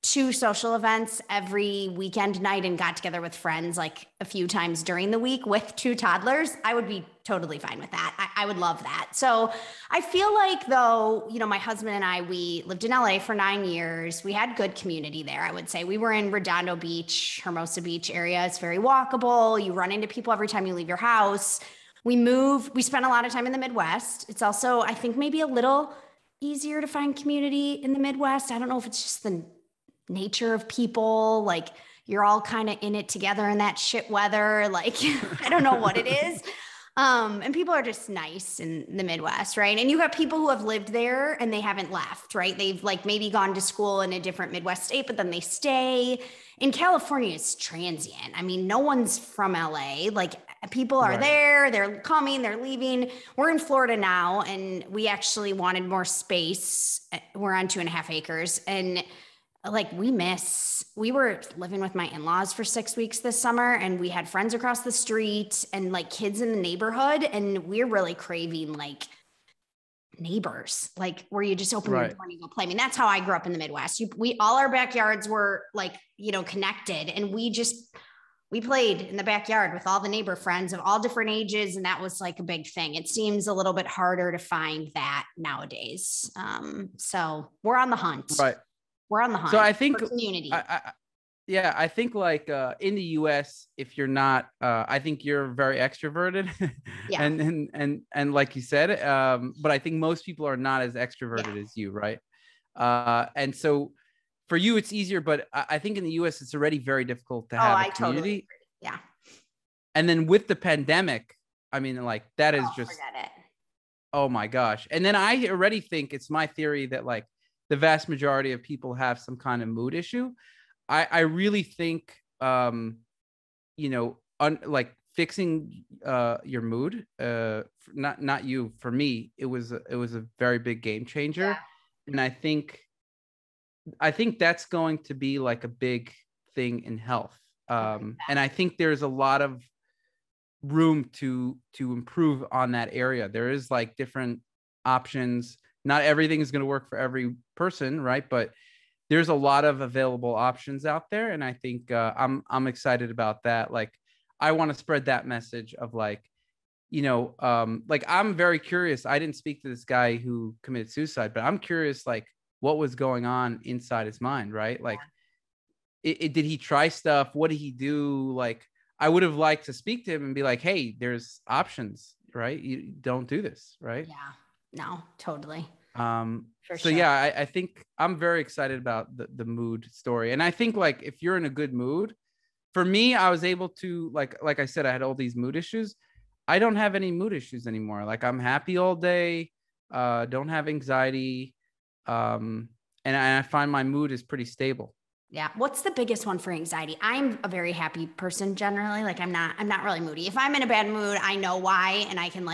2 social events every weekend night and got together with friends a few times during the week with 2 toddlers, I would be totally fine with that. I would love that. So I feel though, my husband and I, we lived in LA for 9 years. We had good community there. I would say we were in Redondo Beach, Hermosa Beach area. It's very walkable. You run into people every time you leave your house. We spent a lot of time in the Midwest. It's also, I think, maybe a little easier to find community in the Midwest. I don't know if it's just the nature of people, you're all kind of in it together in that shit weather. I don't know what it is. And people are just nice in the Midwest, right? And you have people who have lived there and they haven't left, right? They've maybe gone to school in a different Midwest state, but then they stay. In California, it's transient. I mean, no one's from LA. People are there, they're coming, they're leaving. We're in Florida now, and we actually wanted more space. We're on 2.5 acres, and we were living with my in-laws for 6 weeks this summer, and we had friends across the street and kids in the neighborhood. And we're really craving neighbors, where you just open your door and you go play. I mean, that's how I grew up in the Midwest. All our backyards were connected, and we played in the backyard with all the neighbor friends of all different ages. And that was a big thing. It seems a little bit harder to find that nowadays. So we're on the hunt. Right. We're on the hunt. So I think for community. I think in the US, if you're not, I think you're very extroverted. and like you said, but I think most people are not as extroverted as you, right? And so for you, it's easier, but I think in the US, it's already very difficult to have a community. Totally agree. Yeah. And then with the pandemic, I mean, that is just, forget it. Oh my gosh. And then I already think it's my theory that the vast majority of people have some kind of mood issue. I really think, fixing your mood, not you, for me, it was a very big game changer. Yeah. And I think that's going to be a big thing in health. And I think there's a lot of room to improve on that area. There is different options. Not everything is going to work for every person, right? But there's a lot of available options out there, and I think I'm excited about that. I want to spread that message of I'm very curious. I didn't speak to this guy who committed suicide, but I'm curious what was going on inside his mind, right? Did he try stuff? What did he do? I would have liked to speak to him and be hey, there's options, right? You don't do this, right? Yeah. No, totally. I think I'm very excited about the mood story. And I think if you're in a good mood, for me, I was able to, like I said, I had all these mood issues. I don't have any mood issues anymore. I'm happy all day, don't have anxiety. And I find my mood is pretty stable. Yeah. What's the biggest one for anxiety? I'm a very happy person generally. I'm not really moody. If I'm in a bad mood, I know why, and I can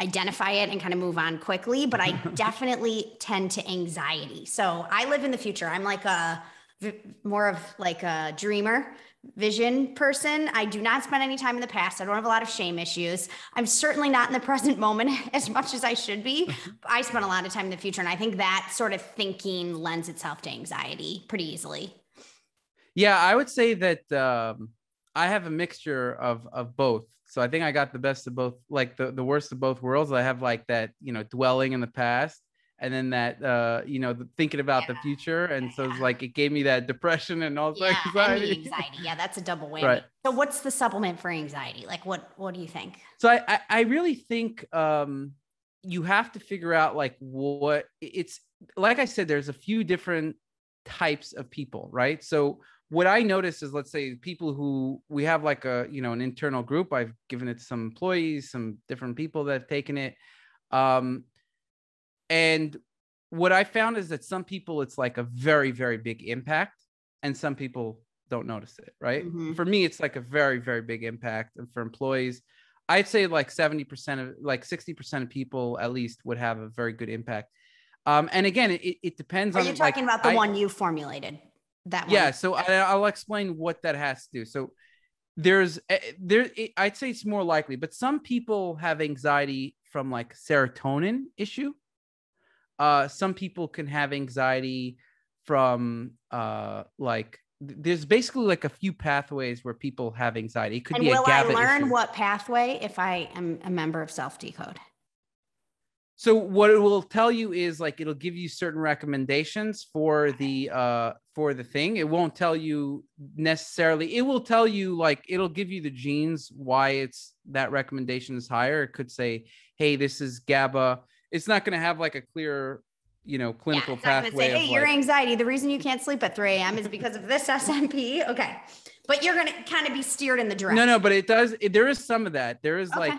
identify it and kind of move on quickly, but I definitely tend to anxiety. So I live in the future. I'm more of a dreamer, vision person. I do not spend any time in the past. I don't have a lot of shame issues. I'm certainly not in the present moment as much as I should be. I spend a lot of time in the future. And I think that sort of thinking lends itself to anxiety pretty easily. Yeah, I would say that I have a mixture of both. So I think I got the best of both, like the worst of both worlds. I have like that, dwelling in the past, and then that thinking about the future. And so it's like it gave me that depression and also And the anxiety. anxiety. Yeah, that's a double whammy. Right. So what's the supplement for anxiety? Like what do you think? So I really think you have to figure out like what it's like. I said, there's a few different types of people, right? So what I notice is, let's say people who we have like an internal group. I've given it to some employees, some different people that have taken it. And what I found is that some people, it's like a very, very big impact, and some people don't notice it, right? Mm-hmm. For me, it's like a very, very big impact. And for employees, I'd say like 70% of, like 60% of people at least would have a very good impact. And again, it depends on. Are you talking about the one you formulated? That one? Yeah. So I'll explain what that has to do. So I'd say it's more likely, but some people have anxiety from like serotonin issue. Some people can have anxiety from like there's basically like a few pathways where people have anxiety. It could be a GABA will I learn issue. what pathway if I am a member of SelfDecode? So what it will tell you is like it'll give you certain recommendations for the thing. It won't tell you necessarily. It will tell you like it'll give you the genes why it's that recommendation is higher. It could say, hey, this is GABA. It's not going to have like a clear, clinical pathway. Say, hey, your anxiety, the reason you can't sleep at 3 a.m. is because of this SMP. Okay. But you're going to kind of be steered in the direction. No, but it does. There is some of that. There is like,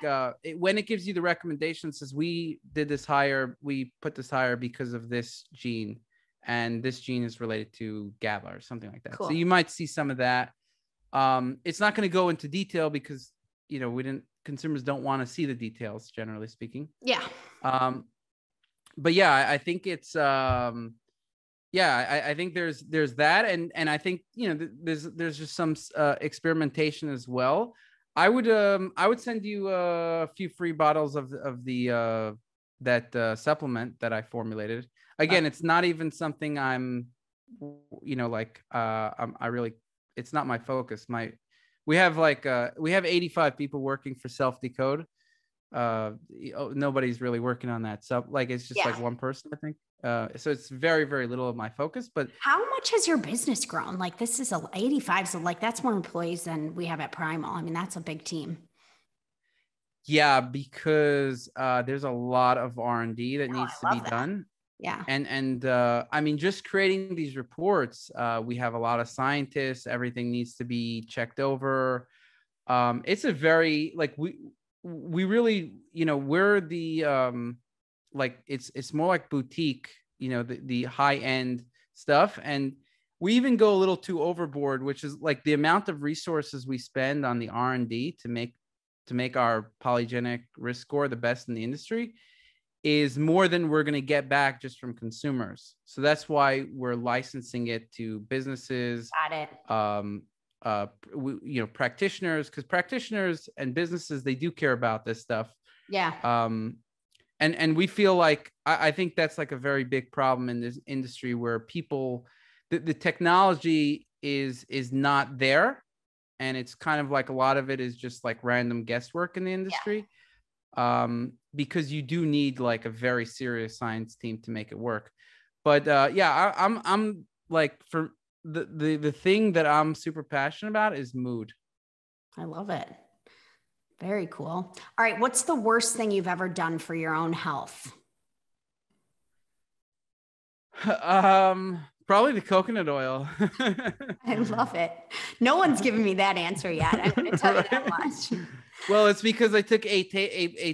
when it gives you the recommendation, says we did this higher, we put this higher because of this gene, and this gene is related to GABA or something like that. Cool. So you might see some of that. It's not going to go into detail because, consumers don't want to see the details, generally speaking. Yeah. But yeah, I think it's, I think there's that. And I think, there's just some experimentation as well. I would send you a few free bottles of the that supplement that I formulated. Again, it's not even something I'm, it's not my focus. We have 85 people working for SelfDecode. Nobody's really working on that. So like, it's just like one person, I think. So it's very, very little of my focus, but how much has your business grown? Like this is 85. So like, that's more employees than we have at Primal. I mean, that's a big team. Yeah, because there's a lot of R&D that needs to be done. Yeah. And I mean, just creating these reports, we have a lot of scientists, everything needs to be checked over. It's a very, like, we really, we're the, like, it's more like boutique, the high end stuff. And we even go a little too overboard, which is like the amount of resources we spend on the R&D to make our polygenic risk score the best in the industry is more than we're going to get back just from consumers. So that's why we're licensing it to businesses. Got it. Practitioners, because practitioners and businesses, they do care about this stuff. Yeah. And we feel like, I think that's like a very big problem in this industry where people, the technology is not there. And it's kind of like a lot of it is just like random guesswork in the industry. Because you do need like a very serious science team to make it work. But I'm like, for the thing that I'm super passionate about is mood. I love it. Very cool. All right. What's the worst thing you've ever done for your own health? Probably the coconut oil. I love it. No one's given me that answer yet. I'm going to tell you that much. Well, it's because I took eight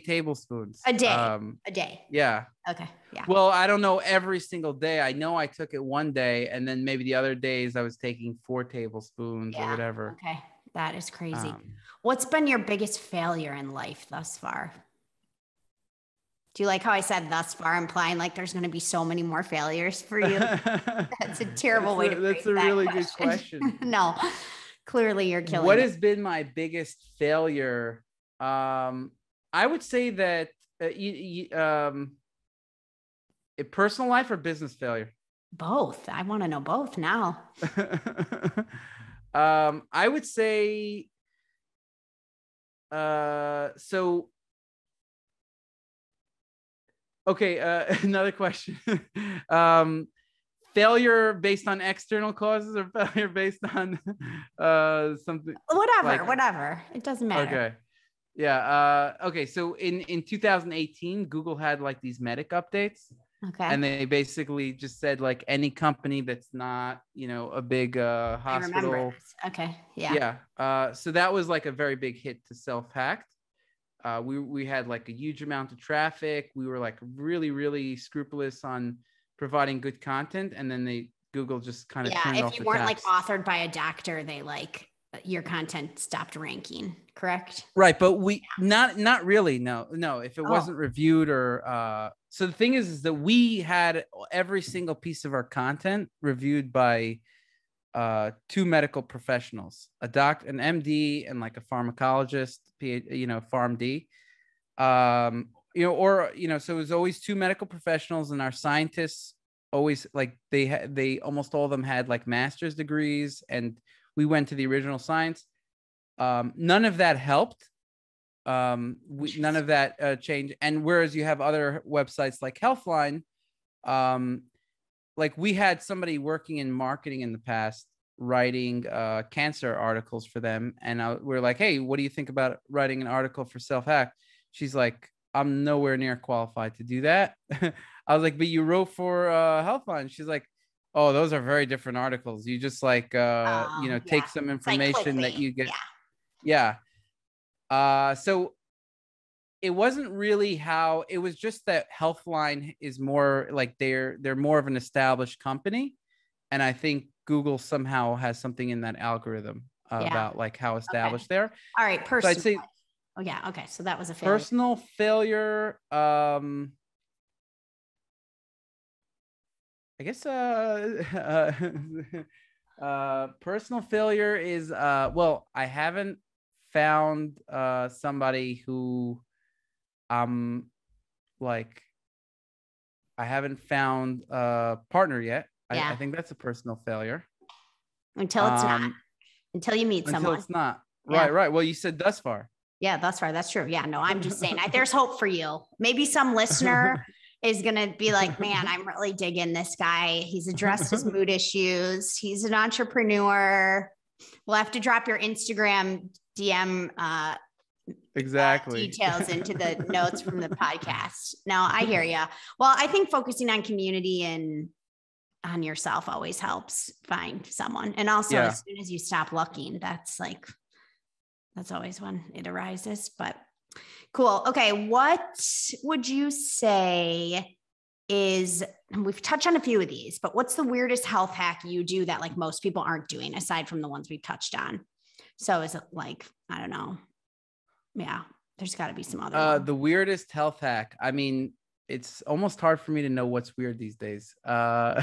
tablespoons a day. A day. Yeah. Okay. Yeah. Well, I don't know every single day. I know I took it one day, and then maybe the other days I was taking 4 tablespoons or whatever. Okay. That is crazy. What's been your biggest failure in life thus far? Do you like how I said thus far, implying like there's going to be so many more failures for you? That's a terrible way to phrase That's a really good question. No, clearly you're killing What has been my biggest failure? I would say that a personal life or business failure? Both. I want to know both now. I would say, so, okay. Another question. Failure based on external causes or failure based on something? Whatever. It doesn't matter. Okay. Yeah. Okay. So in 2018, Google had like these medic updates. Okay. And they basically just said like any company that's not, a big hospital. I remember this. Okay. Yeah. Yeah. So that was like a very big hit to self-hacked. We had like a huge amount of traffic. We were like really, really scrupulous on providing good content. And then Google just kind of turned off the taps. If you weren't like authored by a doctor, they your content stopped ranking, correct? Right. But not really. No. If it wasn't reviewed or, so the thing is that we had every single piece of our content reviewed by two medical professionals, an MD and like a pharmacologist, PharmD. So it was always two medical professionals, and our scientists always like they almost all of them had like master's degrees, and we went to the original science. None of that helped. None of that changed. And whereas you have other websites like Healthline, like we had somebody working in marketing in the past writing cancer articles for them, and we're like, hey, what do you think about writing an article for Self-Hack? She's like, I'm nowhere near qualified to do that. I was like, but you wrote for Healthline. She's like, oh, those are very different articles. You just like take some information that you get. Yeah. So it wasn't really how it was, just that Healthline is more like they're more of an established company. And I think Google somehow has something in that algorithm about like how established they are. All right. So I'd say, okay. So that was a failure. Personal failure. I guess personal failure is well, I haven't found somebody who like I haven't found a partner yet. I think that's a personal failure. Until it's not. Until you meet someone. Until it's not. Right. Well, you said thus far. Yeah, thus far. That's true. Yeah, no, I'm just saying there's hope for you. Maybe some listener is going to be like, man, I'm really digging this guy. He's addressed his mood issues. He's an entrepreneur. We'll have to drop your Instagram DM exactly details into the notes from the podcast. No, I hear you. Well, I think focusing on community and on yourself always helps find someone. And also as soon as you stop looking, that's always when it arises, but cool. Okay. What would you say is, and we've touched on a few of these, but what's the weirdest health hack you do that like most people aren't doing aside from the ones we've touched on? So is it like, I don't know. Yeah, there's gotta be some other. The weirdest health hack. I mean, it's almost hard for me to know what's weird these days. So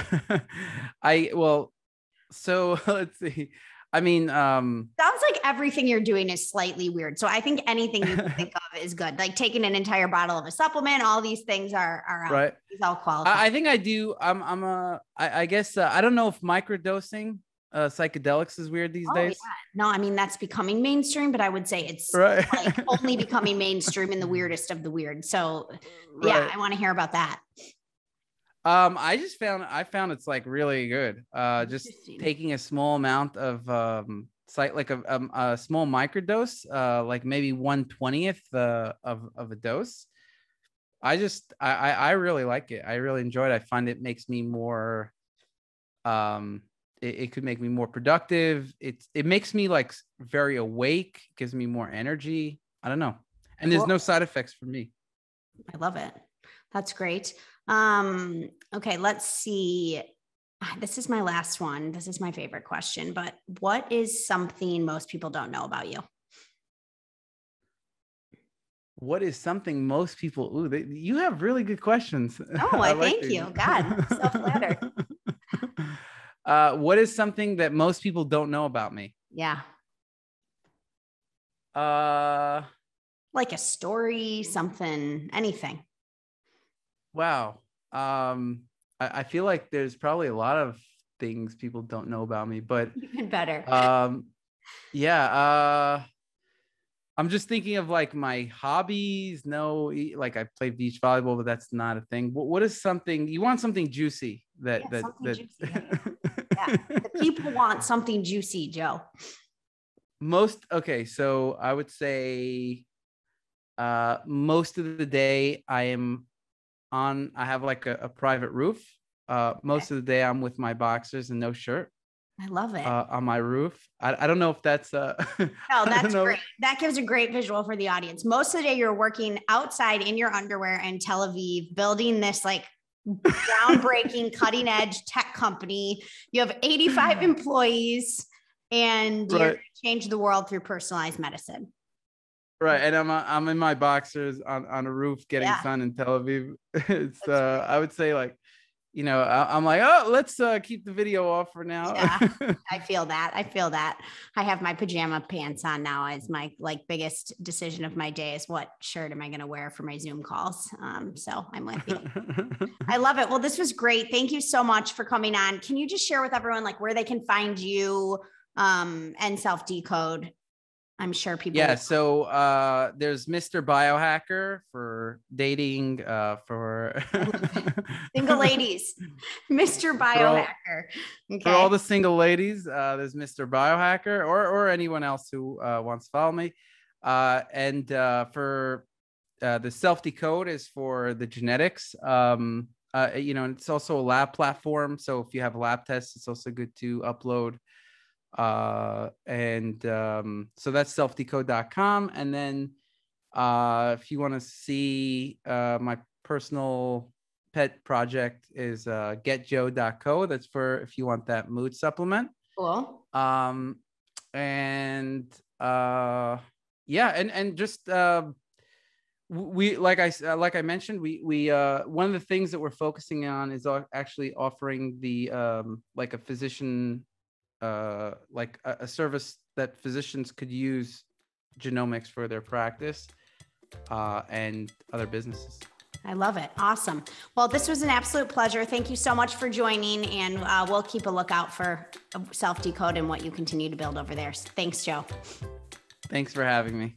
let's see. I mean, sounds like everything you're doing is slightly weird. So I think anything you can think of is good. Like taking an entire bottle of a supplement, all these things are right. These all qualify. I think I do. I guess I don't know if microdosing psychedelics is weird these days. Yeah. No, I mean, that's becoming mainstream, but I would say it's like only becoming mainstream in the weirdest of the weird. So yeah, I want to hear about that. I found it's like really good. Just taking a small amount of like a small microdose, like maybe 1/20th of a dose. I really like it. I really enjoy it. I find it makes me more it could make me more productive. It makes me like very awake, gives me more energy. I don't know. And there's no side effects for me. I love it. That's great. Okay, let's see. This is my last one. This is my favorite question, but what is something most people don't know about you? What is something most people, you have really good questions. Oh, thank you. God, so flattered. What is something that most people don't know about me? Yeah. Like a story, something, anything. Wow. I feel like there's probably a lot of things people don't know about me, but Even better. Yeah. I'm just thinking of like my hobbies. No, like I play beach volleyball, but that's not a thing. What is something you want? Something juicy Something juicy. Yeah. The people want something juicy, Joe. Okay, so I would say most of the day I have like a private roof. Most of the day I'm with my boxers and no shirt. I love it. On my roof. I don't know if that's no, that's great. That gives a great visual for the audience. Most of the day you're working outside in your underwear in Tel Aviv, building this like groundbreaking cutting edge tech company. You have 85 employees and you're going to change the world through personalized medicine. Right. And I'm in my boxers on a roof getting sun in Tel Aviv. It's I would say like, you know, I'm like, oh, let's keep the video off for now. Yeah, I feel that. I have my pajama pants on now as my like biggest decision of my day is what shirt am I going to wear for my Zoom calls. So I'm with you. I love it. Well, this was great. Thank you so much for coming on. Can you just share with everyone like where they can find you and SelfDecode? I'm sure people. Yeah. So there's Mr. Biohacker for dating, for single ladies, Mr. Biohacker. For all the single ladies, there's Mr. Biohacker or anyone else who wants to follow me. And for the SelfDecode is for the genetics. You know, and it's also a lab platform. So if you have lab tests, it's also good to upload. So that's selfdecode.com. And then if you want to see my personal pet project is getjoe.co. That's for if you want that mood supplement. Cool. And just we like I mentioned, we one of the things that we're focusing on is actually offering the like a physician like a service that physicians could use genomics for their practice and other businesses. I love it. Awesome. Well, this was an absolute pleasure. Thank you so much for joining, and we'll keep a lookout for SelfDecode and what you continue to build over there. Thanks, Joe. Thanks for having me.